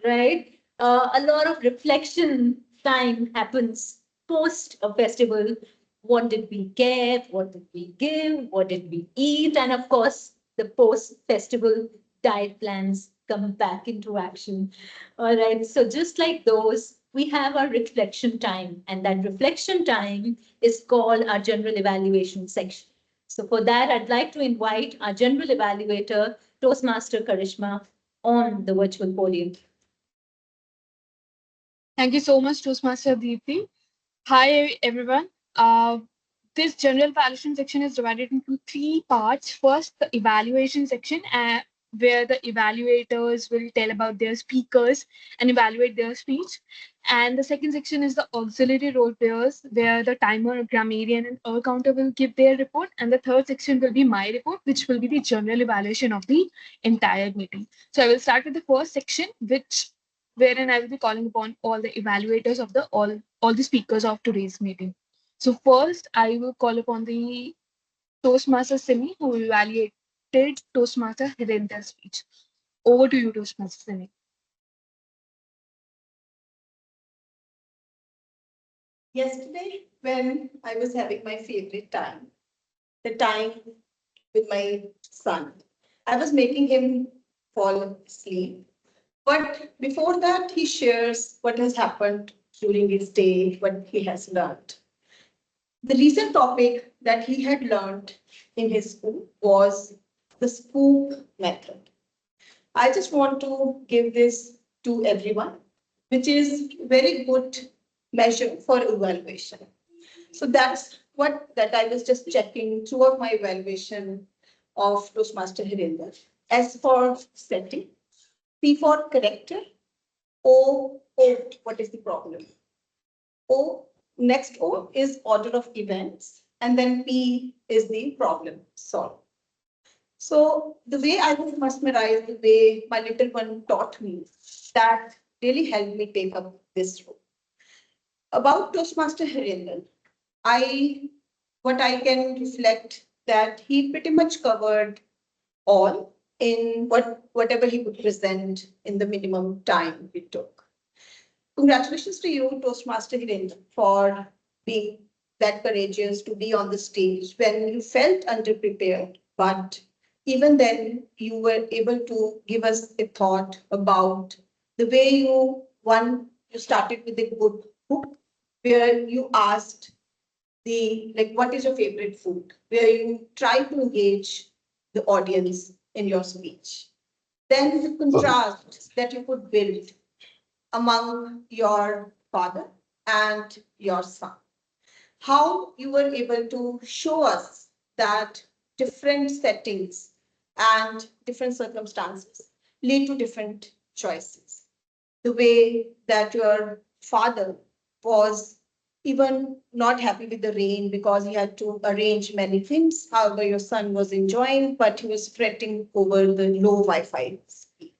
right? A lot of reflection time happens post a festival. What did we get? What did we give? What did we eat? And of course, the post festival diet plans come back into action. All right. So just like those, we have our reflection time, and that reflection time is called our general evaluation section. So for that, I'd like to invite our general evaluator, Toastmaster Karishma, on the virtual podium. Thank you so much, Toastmaster Deepti. Hi, everyone. This general evaluation section is divided into three parts. First, the evaluation section, where the evaluators will tell about their speakers and evaluate their speech. And the second section is the auxiliary role players, where the timer, grammarian, and counter will give their report. And the third section will be my report, which will be the general evaluation of the entire meeting. So I will start with the first section, wherein I will be calling upon all the evaluators of all the speakers of today's meeting. So first, I will call upon the Toastmaster Simi, who evaluated Toastmaster Hirendra's speech. Over to you, Toastmaster Simi. Yesterday, when I was having my favorite time, the time with my son, I was making him fall asleep. But before that, he shares what has happened during his day, what he has learned. The recent topic that he had learned in his school was the scoop method. I just want to give this to everyone, which is very good measure for evaluation. So that's what that I was just checking throughout my evaluation of Toastmaster Hirinder. As for setting, P for character, O, what is the problem? O, next O is order of events, and then P is the problem solved. So the way I was mesmerized, the way my little one taught me, that really helped me take up this role. About Toastmaster Hirinder, what I can reflect that he pretty much covered all in whatever he could present in the minimum time it took. Congratulations to you, Toastmaster Hirendra, for being that courageous to be on the stage when you felt underprepared, but even then you were able to give us a thought about the way you started with a good book where you asked what is your favorite food, where you try to engage the audience in your speech. Then the contrast that you could build among your father and your son. How you were able to show us that different settings and different circumstances lead to different choices. The way that your father was even not happy with the rain because he had to arrange many things. However, your son was enjoying, but he was fretting over the low Wi-Fi speed.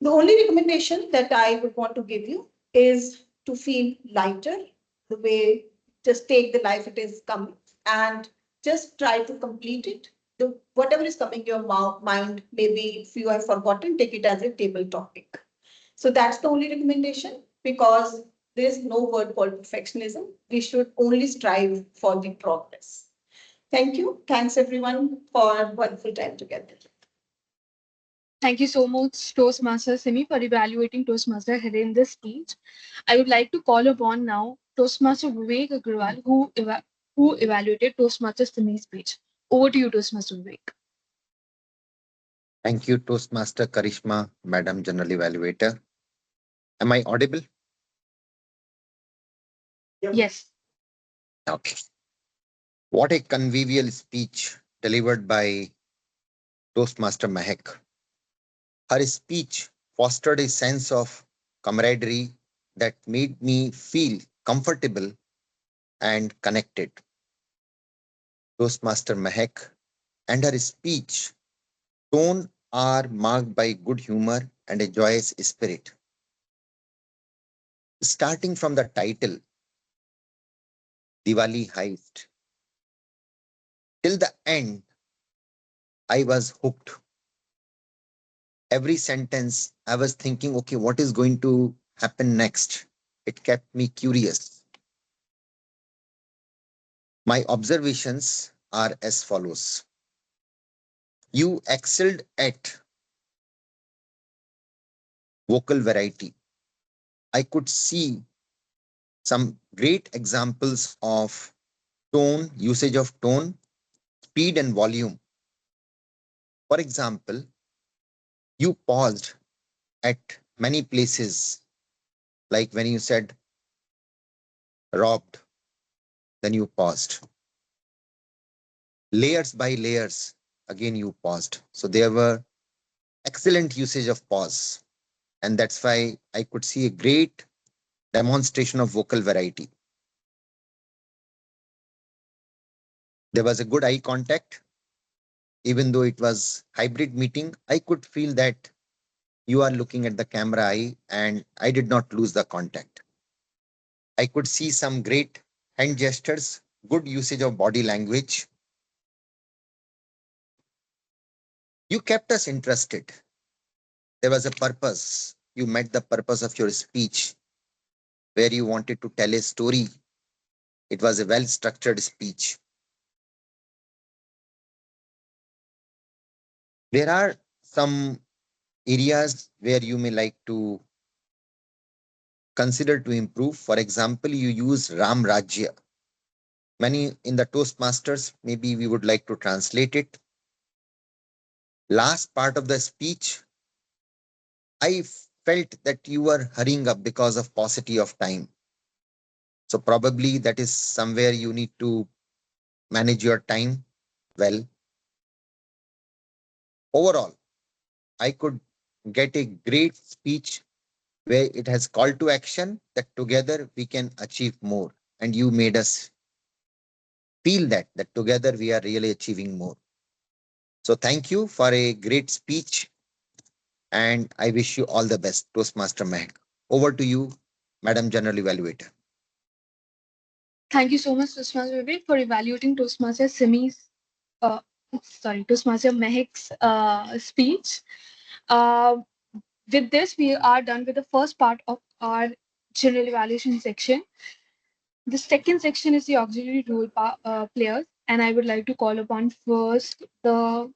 The only recommendation that I would want to give you is to feel lighter, the way just take the life it is coming and just try to complete it. Whatever is coming your mind, maybe if you have forgotten, take it as a table topic. So that's the only recommendation, because There is no word called perfectionism. We should only strive for the progress. Thank you. Thanks everyone for a wonderful time together. Thank you so much, Toastmaster Simi, for evaluating Toastmaster here in this speech. I would like to call upon now Toastmaster Vivek Agrawal, who evaluated Toastmaster Simi's speech. Over to you, Toastmaster Vivek. Thank you, Toastmaster Karishma, Madam General Evaluator. Am I audible? Yes. Okay. What a convivial speech delivered by Toastmaster Mahek. Her speech fostered a sense of camaraderie that made me feel comfortable and connected. Toastmaster Mahek and her speech tone are marked by good humor and a joyous spirit. Starting from the title, Diwali Heist, till the end, I was hooked. Every sentence, I was thinking, okay, what is going to happen next? It kept me curious. My observations are as follows. You excelled at vocal variety. I could see some great examples of tone, usage of tone, speed, and volume. For example, you paused at many places, like when you said robbed, then you paused. Layers by layers, again you paused. So there were excellent usage of pause. And that's why I could see a great demonstration of vocal variety. There was a good eye contact. Even though it was hybrid meeting, I could feel that you are looking at the camera eye and I did not lose the contact. I could see some great hand gestures, good usage of body language. You kept us interested. There was a purpose. You met the purpose of your speech, where you wanted to tell a story. It was a well-structured speech. There are some areas where you may like to consider to improve. For example, you use Ram Rajya. Many in the Toastmasters, maybe we would like to translate it. Last part of the speech, I felt that you were hurrying up because of paucity of time. So probably that is somewhere you need to manage your time well. Overall, I could get a great speech where it has call to action that together we can achieve more. And you made us feel that together we are really achieving more. So thank you for a great speech and I wish you all the best, Toastmaster Mehak. Over to you, Madam General Evaluator. Thank you so much, Toastmaster Vivek, for evaluating Toastmaster Toastmaster Mehek's speech. With this, we are done with the first part of our general evaluation section. The second section is the auxiliary role players, and I would like to call upon first the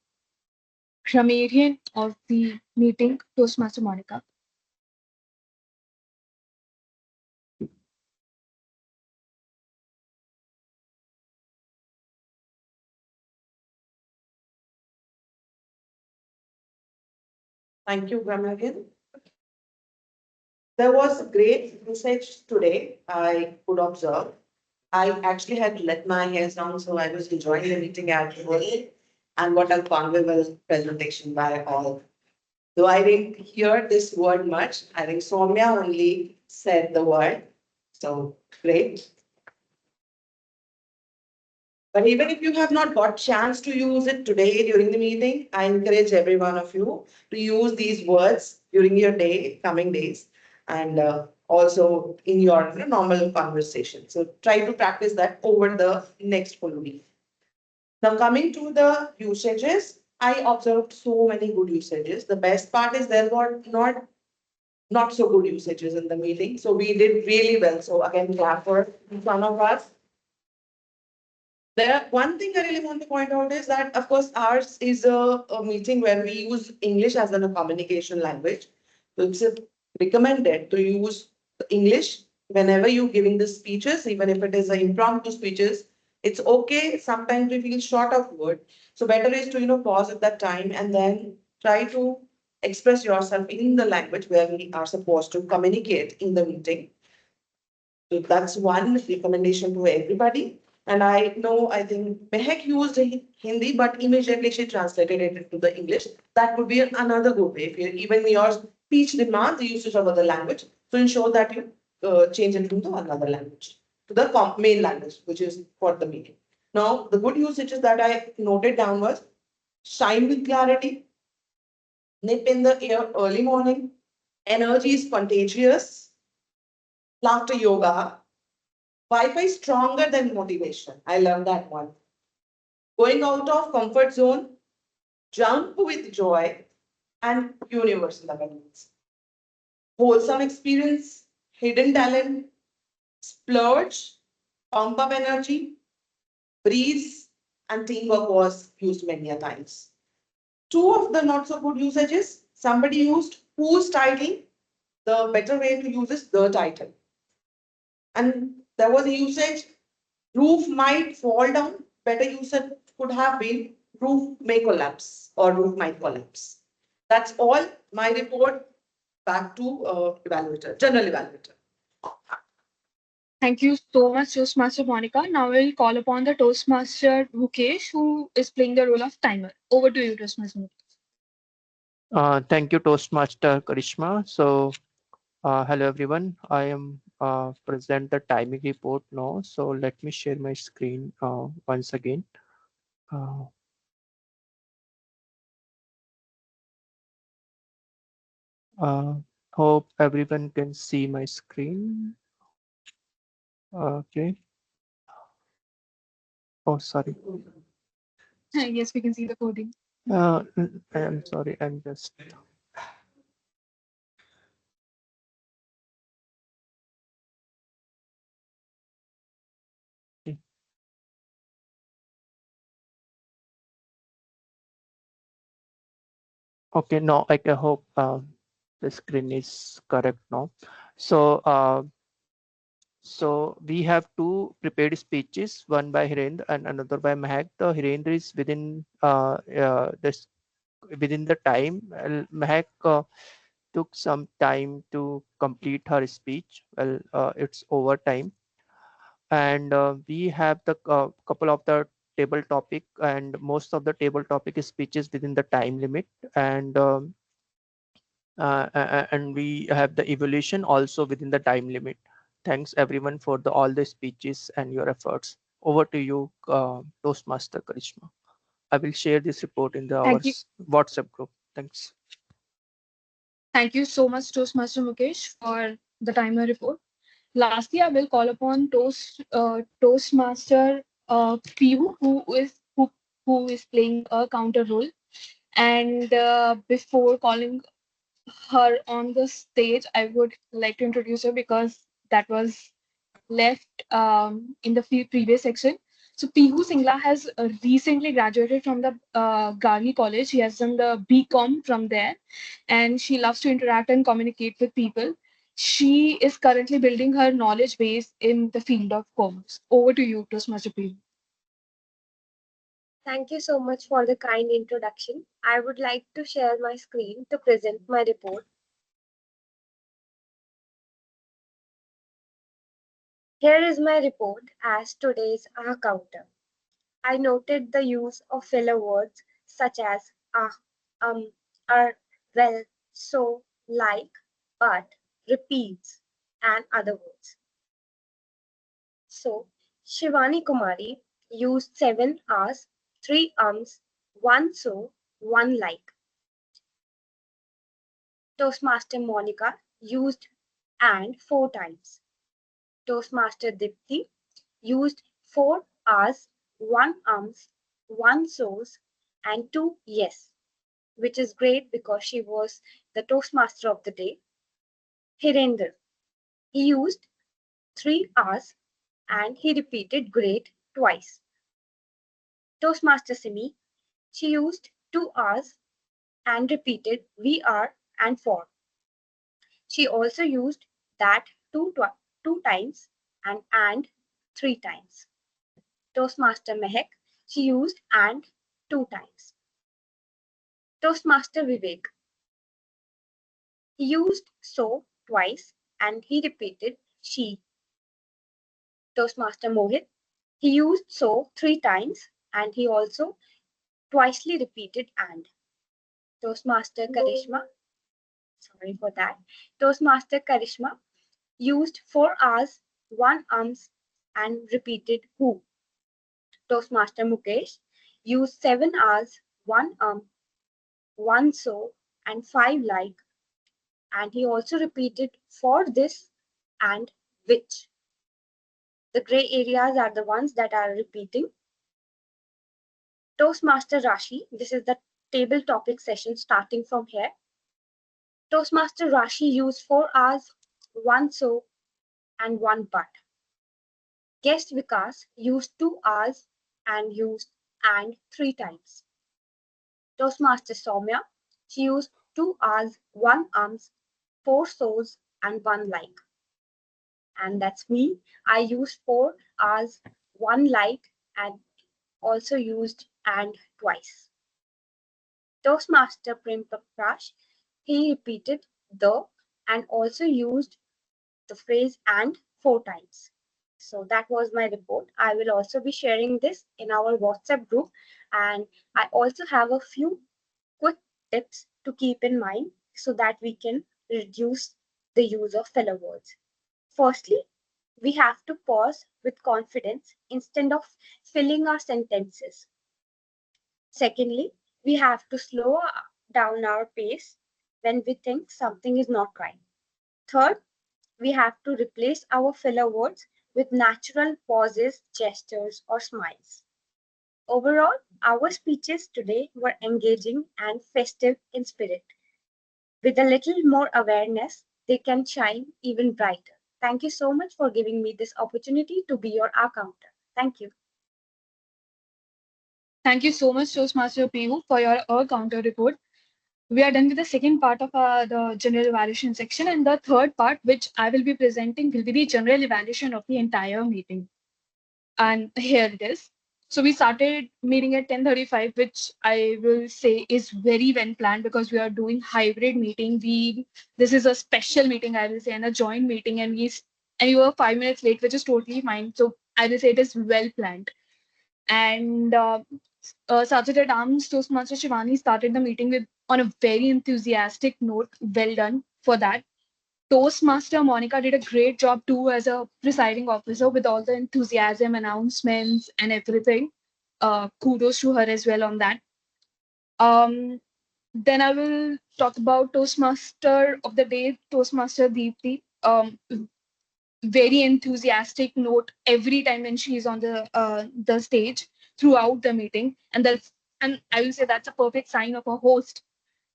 grammarian of the meeting, Toastmaster Monica. Thank you, grammarian. There was great usage today, I could observe. I actually had let my hair down, so I was enjoying the meeting actually. And what a convivial presentation by all. Though I didn't hear this word much, I think Soumya only said the word. So great. But even if you have not got chance to use it today during the meeting, I encourage every one of you to use these words during your day, coming days, and also in your normal conversation. So try to practice that over the next full week. Now coming to the usages, I observed so many good usages. The best part is there were not not so good usages in the meeting. So we did really well. So again, clap for in front of us. One thing I really want to point out is that, of course, ours is a meeting where we use English as a communication language. So it's recommended to use English whenever you're giving the speeches, even if it is an impromptu speeches. It's okay. Sometimes we feel short of word. So better is to, pause at that time and then try to express yourself in the language where we are supposed to communicate in the meeting. So that's one recommendation to everybody. And I know, I think Mehak used Hindi, but immediately she translated it into the English. That would be another good way. If you, even your speech demands the usage of other language, so ensure that you change it into another language, to the main language, which is for the meeting. Now, the good usages that I noted down was shine with clarity, nip in the air early morning, energy is contagious, laughter yoga, Wi-Fi stronger than motivation. I love that one. Going out of comfort zone, jump with joy, and universal abundance. Wholesome experience, hidden talent, splurge, pump up energy, breeze, and teamwork was used many a times. Two of the not so good usages, somebody used whose title, the better way to use is the title. And there was a usage, roof might fall down, better usage could have been roof may collapse or roof might collapse. That's all my report. Back to evaluator, general evaluator. Thank you so much, Toastmaster Monica. Now we'll call upon the Toastmaster Mukesh, who is playing the role of timer. Over to you, Toastmaster Mukesh. Thank you, Toastmaster Karishma. So, hello everyone. I am present the timing report now. So let me share my screen once again. Hope everyone can see my screen. Okay. Oh, sorry. Yes, we can see the coding. I'm sorry. I'm just. Okay, now I can hope the screen is correct now. So, so we have two prepared speeches, one by Hirendra and another by Mahak. The Hirendra is within this within the time. Mahak took some time to complete her speech. Well, it's over time, and we have the couple of the table topic, and most of the table topic is speeches within the time limit, and and we have the evaluation also within the time limit. Thanks everyone for all the speeches and your efforts. Over to you, Toastmaster Karishma. I will share this report in the our Thank you. WhatsApp group. Thanks. Thank you so much, Toastmaster Mukesh, for the timer report. Lastly, I will call upon Toastmaster Piyu, who is playing a counter role. And before calling her on the stage, I would like to introduce her because that was left in the previous section. So Pihu Singla has recently graduated from the Gargi College. She has done the BCom from there, and she loves to interact and communicate with people. She is currently building her knowledge base in the field of commerce. Over to you, Toastmaster Pihu. Thank you so much for the kind introduction. I would like to share my screen to present my report. Here is my report as today's counter. I noted the use of filler words such as are, well, so, like, but, repeats, and other words. So, Shivani Kumari used 7 hours, 3 ums, 1 so, 1 like. Toastmaster Monica used and 4 times. Toastmaster Deepti used 4 hours, 1 ums, 1 so's, and 2 yes, which is great because she was the Toastmaster of the day. Hirender. He used 3 R's and he repeated great twice. Toastmaster Simi. She used 2 R's and repeated we are and for. She also used that two times and 3 times. Toastmaster Mehak. She used and 2 times. Toastmaster Vivek. He used so twice and he repeated she. Toastmaster Mohit. He used so 3 times and he also twicely repeated and. Toastmaster Karishma. Sorry for that. Toastmaster Karishma used 4 R's, 1 ums and repeated who. Toastmaster Mukesh used 7 R's, 1 1 so and 5 like, and he also repeated for this and which. The gray areas are the ones that are repeating. Toastmaster Rashi, this is the table topic session starting from here. Toastmaster Rashi used 4 R's, 1 so and 1 but. Guest Vikas used 2 R's and used and 3 times. Toastmaster Soumya, she used 2 R's, 1 ums, 4 so's and 1 like. And that's me. I used 4 R's, 1 like and also used and twice. Toastmaster Prem Prakash, he repeated the and also used the phrase and 4 times. So that was my report. I will also be sharing this in our WhatsApp group, and I also have a few quick tips to keep in mind so that we can reduce the use of filler words. Firstly, we have to pause with confidence instead of filling our sentences. Secondly, we have to slow down our pace when we think something is not right. Third, we have to replace our filler words with natural pauses, gestures, or smiles. Overall, our speeches today were engaging and festive in spirit. With a little more awareness, they can shine even brighter. Thank you so much for giving me this opportunity to be your counter. Thank you. Thank you so much, Toastmaster PU, for your counter report. We are done with the second part of the general evaluation section, and the third part, which I will be presenting, will be the general evaluation of the entire meeting. And here it is. So we started meeting at 10:35, which I will say is very well planned because we are doing hybrid meeting. This is a special meeting, I will say, and a joint meeting, and we were 5 minutes late, which is totally fine. So I will say it is well planned. And Sergeant at Arms Toastmaster Shivani started the meeting on a very enthusiastic note. Well done for that. Toastmaster Monica did a great job too as a presiding officer with all the enthusiasm, announcements, and everything. Kudos to her as well on that. Then I will talk about Toastmaster of the day, Toastmaster Deepti. Very enthusiastic note every time when she's on the stage throughout the meeting, and I will say that's a perfect sign of a host.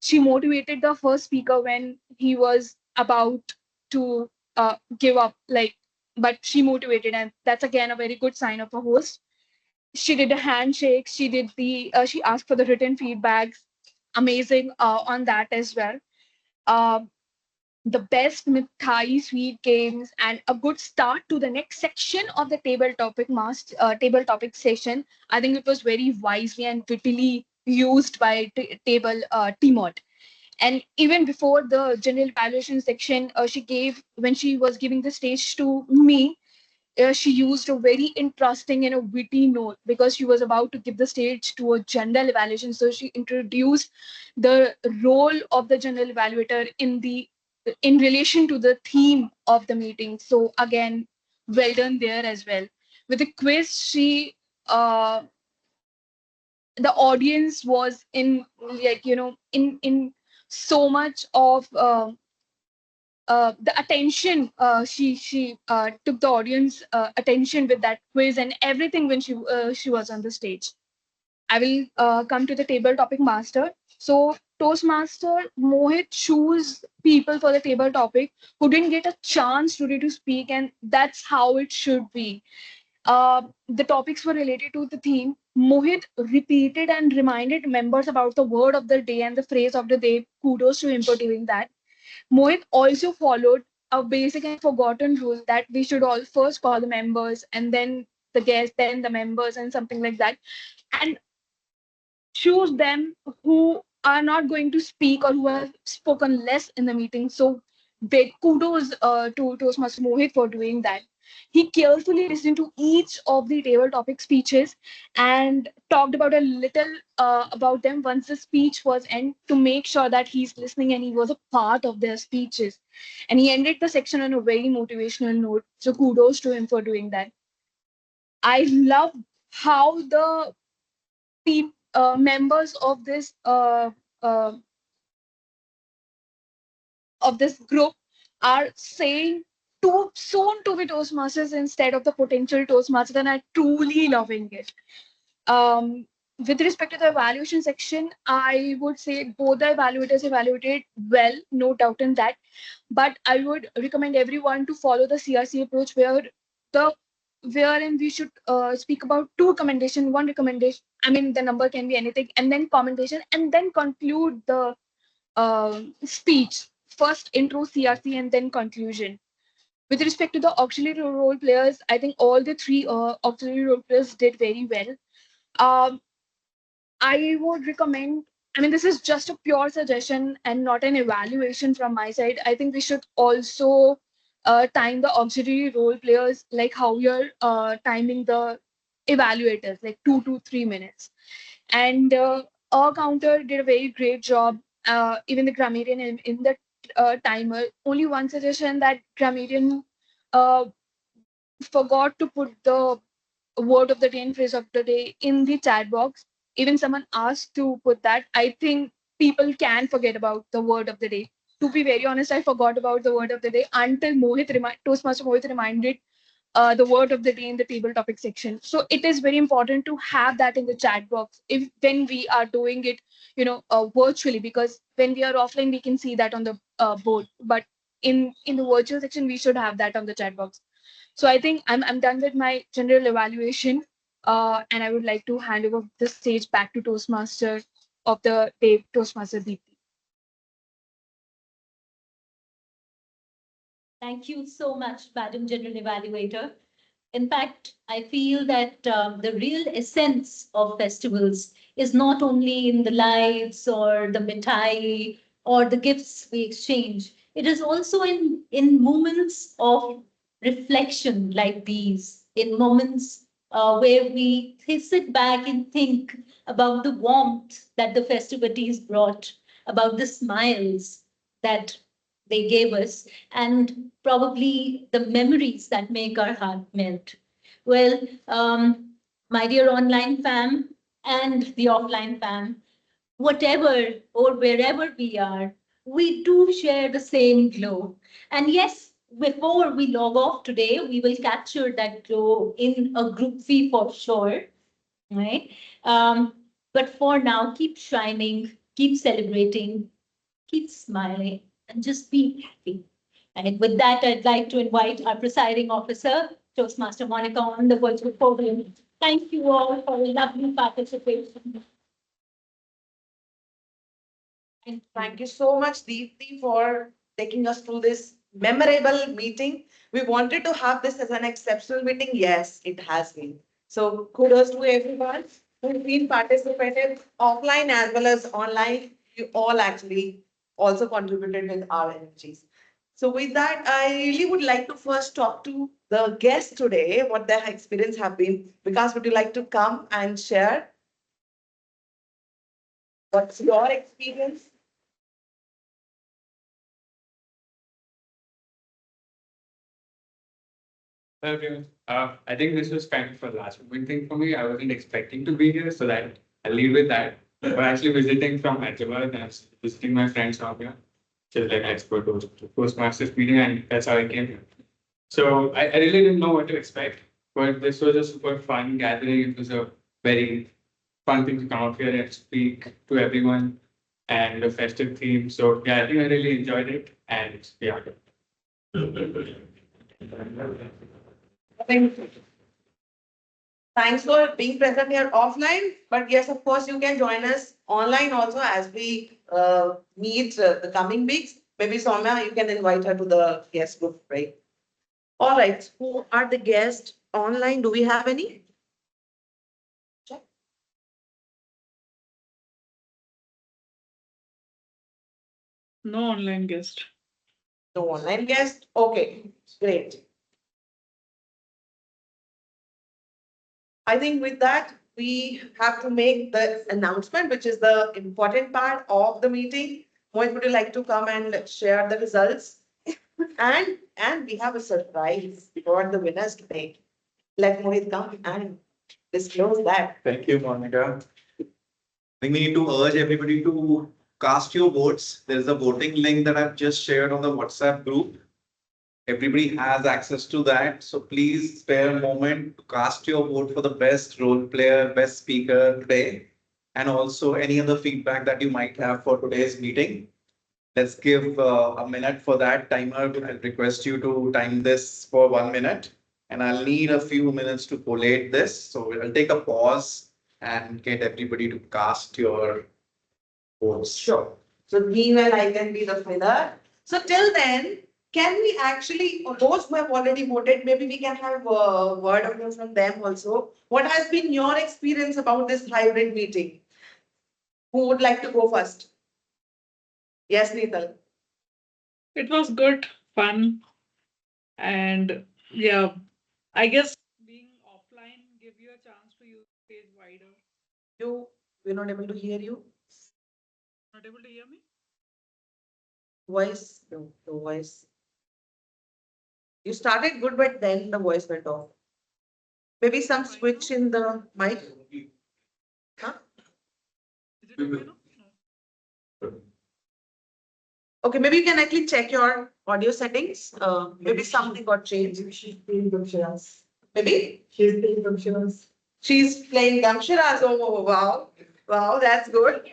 She motivated the first speaker when he was about to give up, but she motivated, and that's again a very good sign of a host. She did a handshake. She asked for the written feedbacks. Amazing on that as well. Uh, the best mithai sweet games and a good start to the next section of the table topic session. I think it was very wisely and wittily used by table Timot. And even before the general evaluation section, when she was giving the stage to me, she used a very interesting and a witty note because she was about to give the stage to a general evaluation. So she introduced the role of the general evaluator in relation to the theme of the meeting. So again, well done there as well. With the quiz, the audience was in in so much of the attention. She took the audience attention with that quiz and everything when she was on the stage. I will come to the table topic master. So Toastmaster Mohit choose people for the table topic who didn't get a chance today to speak, and that's how it should be. The topics were related to the theme. Mohit repeated and reminded members about the word of the day and the phrase of the day. Kudos to him for doing that. Mohit also followed a basic and forgotten rule that we should all first call the members and then the guests, then the members, and something like that. And choose them who are not going to speak or who have spoken less in the meeting. So big kudos to Toastmaster Mohit for doing that. He carefully listened to each of the table topic speeches and talked about a little about them once the speech was end to make sure that he's listening and he was a part of their speeches. And he ended the section on a very motivational note. So kudos to him for doing that. I love how the members uh, of this group are saying too soon to be Toastmasters instead of the potential Toastmasters, and I'm truly loving it. With respect to the evaluation section, I would say both the evaluators evaluated well, no doubt in that. But I would recommend everyone to follow the CRC approach the wherein we should speak about two recommendation, one recommendation. I mean, the number can be anything, and then commendation, and then conclude the speech. First intro CRC and then conclusion. With respect to the auxiliary role players, I think all the three auxiliary role players did very well. Um, I would recommend, I mean, this is just a pure suggestion and not an evaluation from my side. I think we should also time the auxiliary role players like how you're timing the evaluators, like 2 to 3 minutes. And our counter did a very great job. Even the grammarian in the timer. Only one suggestion that grammarian uh, forgot to put the word of the day and phrase of the day in the chat box. Even someone asked to put that. I think people can forget about the word of the day. To be very honest, I forgot about the word of the day until Toastmaster Mohit reminded the word of the day in the table topic section. So it is very important to have that in the chat box if when we are doing it, virtually, because when we are offline, we can see that on the board. But in the virtual section, we should have that on the chat box. So I think I'm done with my general evaluation, and I would like to hand over the stage back to Toastmaster of the day, Toastmaster Deepti. Thank you so much, Madam General Evaluator. In fact, I feel that the real essence of festivals is not only in the lights or the mithai or the gifts we exchange. It is also in moments of reflection like these, in moments where we sit back and think about the warmth that the festivities brought, about the smiles that they gave us, and probably the memories that make our heart melt. Well, my dear online fam and the offline fam, whatever or wherever we are, we do share the same glow. And yes, before we log off today, we will capture that glow in a group fee for sure, right? But for now, keep shining, keep celebrating, keep smiling, and just be happy. And with that, I'd like to invite our presiding officer, Toastmaster Monica, on the virtual podium. Thank you all for a lovely participation. And thank you so much, Deepti, for taking us through this memorable meeting. We wanted to have this as an exceptional meeting. Yes, it has been. So kudos to everyone who's been participated offline as well as online. You all actually also contributed with our energies. So with that, I really would like to first talk to the guests today, what their experience have been. Because would you like to come and share? What's your experience? Hello, everyone. I think this was kind of a last moment thing for me. I wasn't expecting to be here, so that I'll leave with that. We're actually visiting from Hyderabad, and I was visiting my friends out here. So like, let's go to Toastmasters meeting, and that's how I came here. So I really didn't know what to expect, but this was a super fun gathering. It was a very fun thing to come out here and speak to everyone. and the festive theme. So yeah, I think I really enjoyed it. And yeah. Thanks for being present here offline. But yes, of course, you can join us online also as we meet the coming weeks. Maybe Soumya, you can invite her to the guest group, right? All right. Who are the guests online? Do we have any? Check. No online guest. No online guest. Okay, great. I think with that, we have to make the announcement, which is the important part of the meeting. Mohit, would you like to come and share the results? And we have a surprise for the winners today. Let Mohit come and disclose that. Thank you, Monica. I think we need to urge everybody to cast your votes. There is a voting link that I've just shared on the WhatsApp group. Everybody has access to that. So please spare a moment to cast your vote for the best role player, best speaker today, and also any other feedback that you might have for today's meeting. Let's give a minute for that timer. I'll request you to time this for 1 minute, and I'll need a few minutes to collate this. So I'll take a pause and get everybody to cast your votes. Sure. So meanwhile, I can be the winner. So till then, can we actually, those who have already voted, maybe we can have a word of mouth from them also. What has been your experience about this hybrid meeting? Who would like to go first? Yes, Neetal. It was good, fun, and yeah, I guess being offline give you a chance to use the stage wider. We're not able to hear you. Not able to hear me? Voice, no voice. You started good, but then the voice went off. Maybe some switch in the mic. Huh? Is it okay now? Okay, maybe you can actually check your audio settings. Maybe something got changed. Maybe? She's playing Gumshiras. She's playing Gumshiras. Oh, wow. Wow, that's good.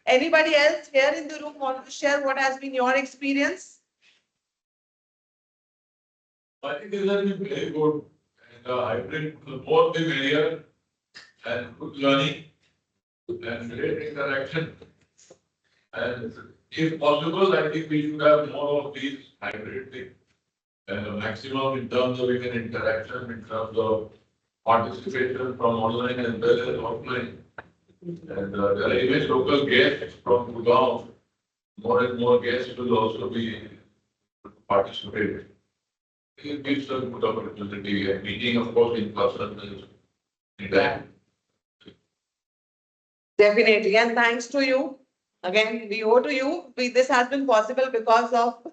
Anybody else here in the room want to share what has been your experience? I think this has been very good. And hybrid, both the merrier and good learning and great interaction. And if possible, I think we should have more of these hybrid things. And maximum in terms of even interaction, in terms of participation from online as well as offline. And there are even local guests from Gurgaon. More and more guests will also be participating. It gives a good opportunity. And meeting, of course, in person is anytime. Definitely. And thanks to you. Again, we owe to you. This has been possible because of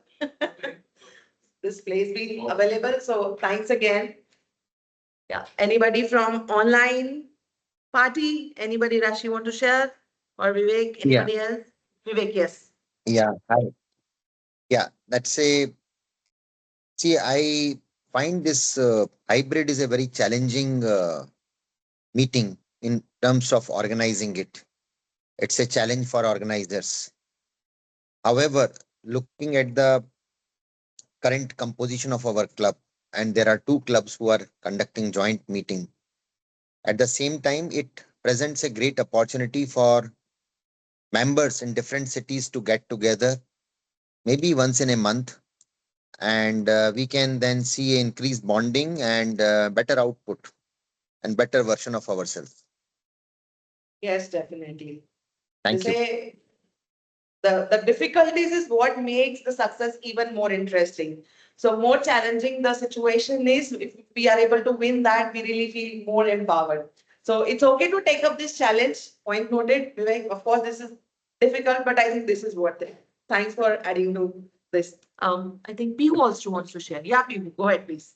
this place being available. So thanks again. Yeah. Anybody from online party? Anybody, Rashi, want to share? Or Vivek? Anybody else? Vivek, yes. Yeah. Yeah. That's a see. I find this hybrid is a very challenging meeting in terms of organizing it. It's a challenge for organizers. However, looking at the current composition of our club, and there are two clubs who are conducting joint meeting. At the same time, it presents a great opportunity for members in different cities to get together, maybe once in a month, and we can then see increased bonding and better output and better version of ourselves. Yes, definitely. Thank you. Say the difficulties is what makes the success even more interesting. So more challenging the situation is, if we are able to win that, we really feel more empowered. So it's okay to take up this challenge. Point noted, Vivek. Of course, this is difficult, but I think this is worth it. Thanks for adding to this. I think Pihu also wants to share. Yeah, Pihu, go ahead, please.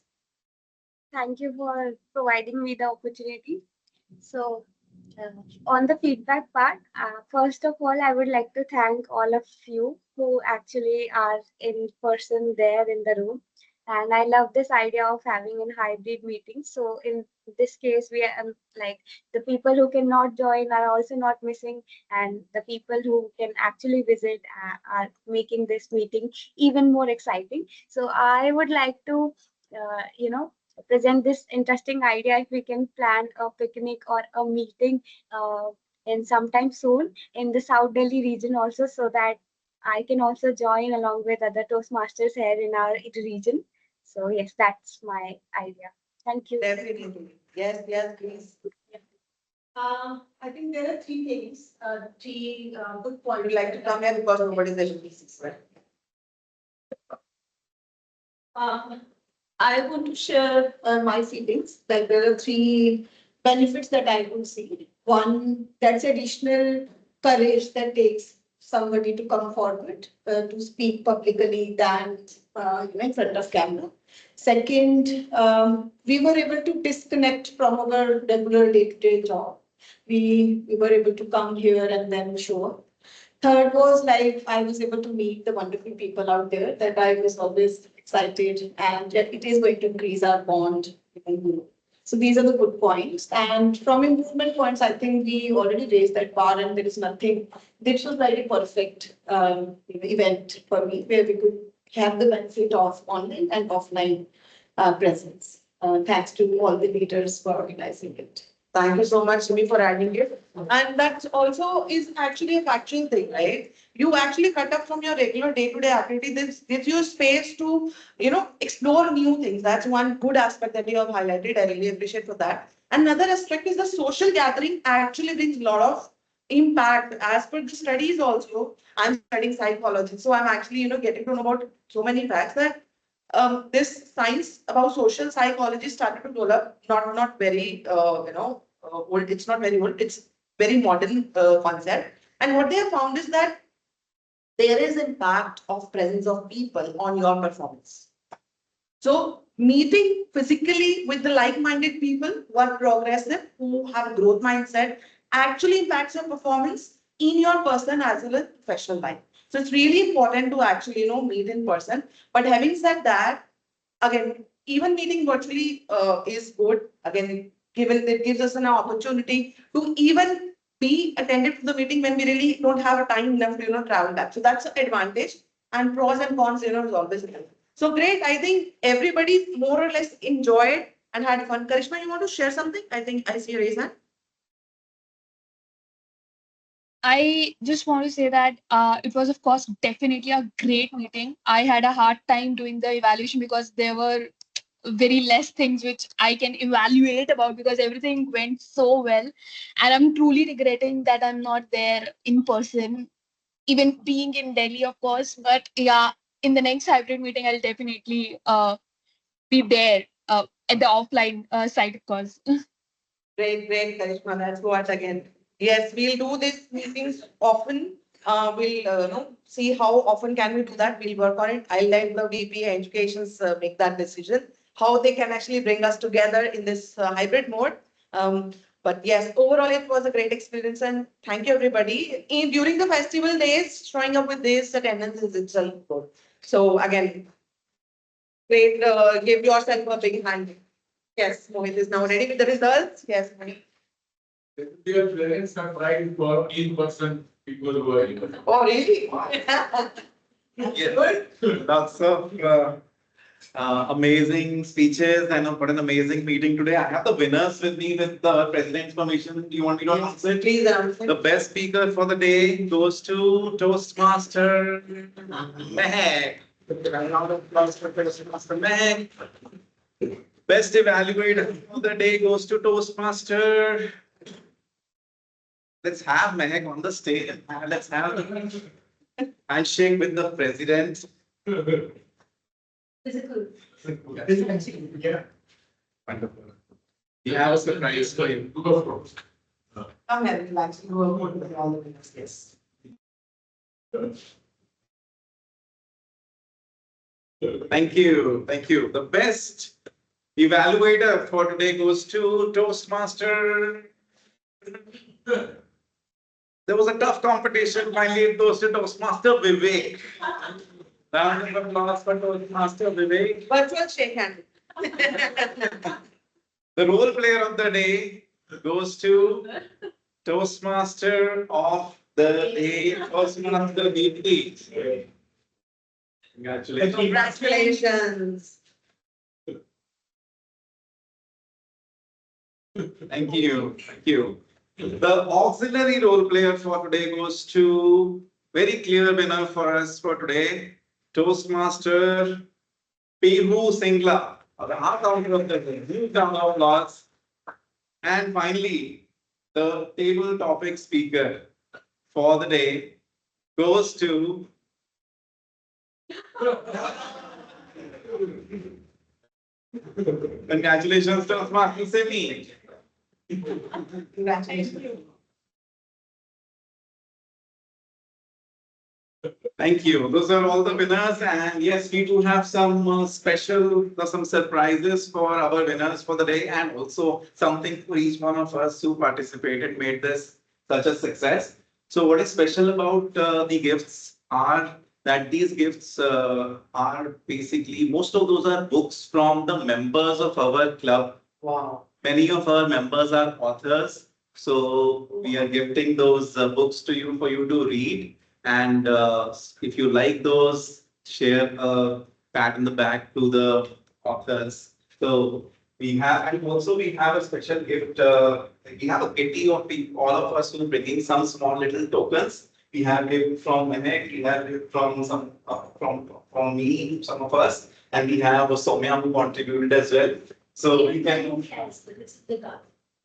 Thank you for providing me the opportunity. So, on the feedback part, first of all, I would like to thank all of you who actually are in person there in the room. And I love this idea of having a hybrid meeting. So, in this case, we are like the people who cannot join are also not missing, and the people who can actually visit are making this meeting even more exciting. So I would like to, present this interesting idea if we can plan a picnic or a meeting in sometime soon in the South Delhi region also, so that I can also join along with other Toastmasters here in our region. So yes, that's my idea. Thank you. Definitely. Yes, yes, please. I think there are three things, three good points. Would like to come here because nobody's LPCs, right? I want to share my feelings. Like there are three benefits that I would see. One, that's additional courage that takes somebody to come forward to speak publicly than in front of camera. Second, we were able to disconnect from our regular day-to-day job. We were able to come here and then show up. Third was like I was able to meet the wonderful people out there that I was always excited, and it is going to increase our bond even more. So these are the good points. And from improvement points, I think we already raised that bar, and there is nothing. This was like a perfect event for me, where we could have the benefit of online and offline presence. Thanks to all the leaders for organizing it. Thank you so much, Simi, for adding it. And that also is actually a factual thing, right? You actually cut up from your regular day-to-day activity. This gives you space to, explore new things. That's one good aspect that you have highlighted. I really appreciate for that. Another aspect is the social gathering actually brings a lot of impact. As per the studies also, I'm studying psychology. So I'm actually, getting to know about so many facts that this science about social psychology started to develop, not very, old. It's not very old. It's very modern concept. And what they have found is that there is impact of presence of people on your performance. So meeting physically with the like-minded people who are progressive, who have growth mindset, actually impacts your performance in your personal as well as professional life. So it's really important to actually, meet in person. But having said that, again, even meeting virtually is good. Again, given it gives us an opportunity to even be attended to the meeting when we really don't have a time enough to travel back. So that's an advantage. And pros and cons, is always there. So great. I think everybody more or less enjoyed and had fun. Karishma, you want to share something? I think I see a raise hand. I just want to say that it was, of course, definitely a great meeting. I had a hard time doing the evaluation because there were very less things which I can evaluate about because everything went so well. And I'm truly regretting that I'm not there in person, even being in Delhi, of course. But yeah, in the next hybrid meeting, I'll definitely be there at the offline side, of course. Great, great, Karishma. That's what again. Yes, we'll do these meetings often. We'll see how often can we do that. We'll work on it. I'll let the VP Educations make that decision. How they can actually bring us together in this hybrid mode. But yes, overall it was a great experience, and thank you everybody. During the festival days, showing up with this attendance is itself good. So again, great. Give yourself a big hand. Yes, Mohit is now ready with the results. Yes, Mohit. Your parents are trying for in-person people who are in. Oh, really? Yes. Lots of amazing speeches and what an amazing meeting today. I have the winners with me with the president's permission. Do you want me to announce it? Please announce it. The best speaker for the day goes to Toastmaster Mehak. Round of applause for Toastmaster Mehak. Best evaluator for the day goes to Toastmaster. Let's have Mehak on the stage. Let's have a handshake with the president. Physical. Yeah. Wonderful. We have a surprise for you. Go for it. Come here, relax. You will put with all the winners. Yes. Thank you. Thank you. The best evaluator for today goes to Toastmaster. There was a tough competition. Finally, it goes to Toastmaster Vivek. Round of applause for Toastmaster Vivek. Virtual shake hand. The role player of the day goes to Toastmaster of the day, Toastmaster Deepti. Congratulations. Congratulations. Thank you. Thank you. The auxiliary role player for today goes to very clear winner for us for today, Toastmaster Pihu Singla. The heart out of the huge round of applause. And finally, the table topic speaker for the day goes to congratulations, Toastmaster Simi. Congratulations. Thank you. Those are all the winners. And yes, we do have some some surprises for our winners for the day, and also something for each one of us who participated, made this such a success. So what is special about the gifts are that these gifts are basically, most of those are books from the members of our club. Wow. Many of our members are authors. So we are gifting those books to you for you to read. And if you like those, share a pat in the back to the authors. So we have, and also we have a special gift. We have a kitty of all of us who are bringing some small little tokens. We have gift from Mehek, we have gift from some from me, some of us, and we have Soumya who contributed as well. So we can.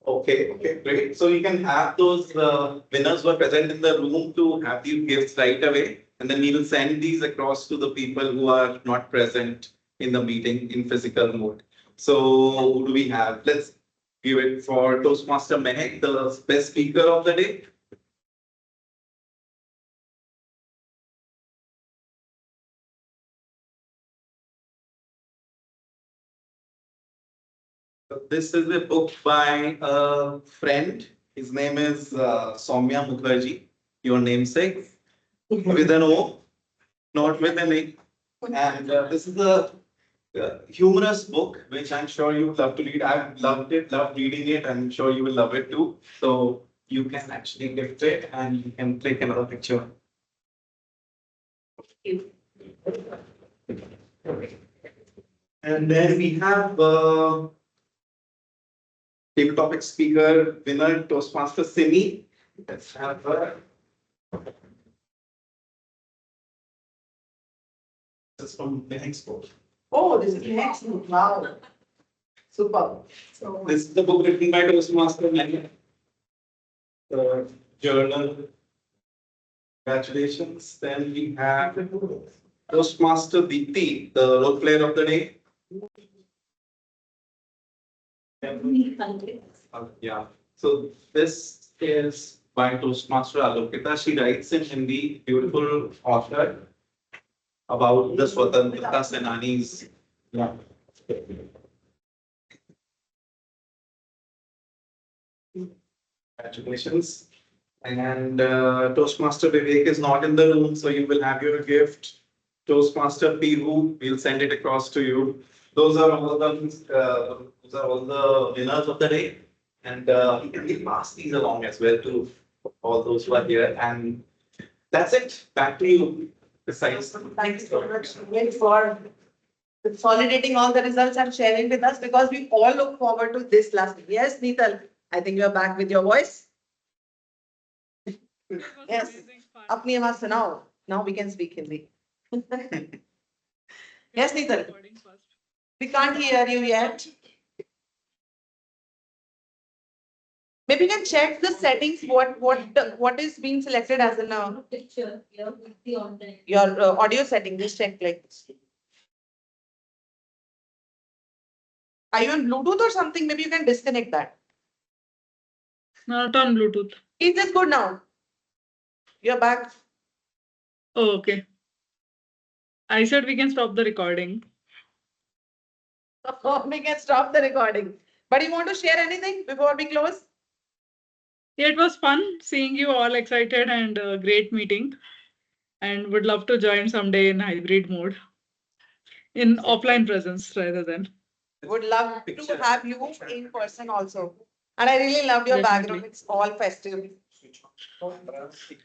Okay, great. So you can have those winners who are present in the room to have these gifts right away. And then we will send these across to the people who are not present in the meeting in physical mode. So who do we have? Let's give it for Toastmaster Mehek, the best speaker of the day. This is a book by a friend. His name is Soumya Mukherjee, your namesake, with an O, not with an A. And this is a humorous book, which I'm sure you love to read. I've loved it, loved reading it. I'm sure you will love it too. So you can actually gift it and you can click another picture. And then we have table topic speaker winner Toastmaster Simi. Let's have her. This is from the next book. Oh, this is the next book. Wow. Super. So This is the book written by Toastmaster Mania. The journal. Congratulations. Then we have Toastmaster Deepti, the role player of the day. Yeah. So this is by Toastmaster Alokita. She writes in Hindi, beautiful author about the Swatantrata Senanis. Yeah. Congratulations. And Toastmaster Vivek is not in the room, so you will have your gift. Toastmaster Pihu, we'll send it across to you. Those are all the winners of the day, and you can pass these along as well to all those who are here. And that's it. Back to you. Besides, thank you so much, Sumit, for consolidating all the results and sharing with us, because we all look forward to this last. Yes, Neetal, I think you are back with your voice. Yes, apni awaaz sunao. Now we can speak Hindi. Yes, Neetal. We can't hear you yet. Maybe you can check the settings. What is being selected as in Picture here with the online. your audio setting? Just check like this. Are you on Bluetooth or something? Maybe you can disconnect that. Not on Bluetooth. Is this good now? You're back. Oh, okay. I said we can stop the recording. We can stop the recording. But you want to share anything before we close? Yeah, it was fun seeing you all excited and great meeting. And would love to join someday in hybrid mode, in offline presence rather than. Would love to have you in person also. And I really loved your background. Definitely. It's all festive.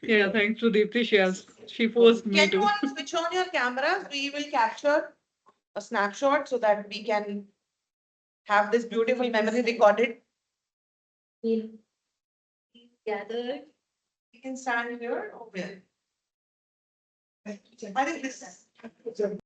Yeah, thanks to Deepti. She forced me Can you to. all switch on your cameras? We will capture a snapshot so that we can have this beautiful memory recorded. We'll gather. You can stand here or where? I think this.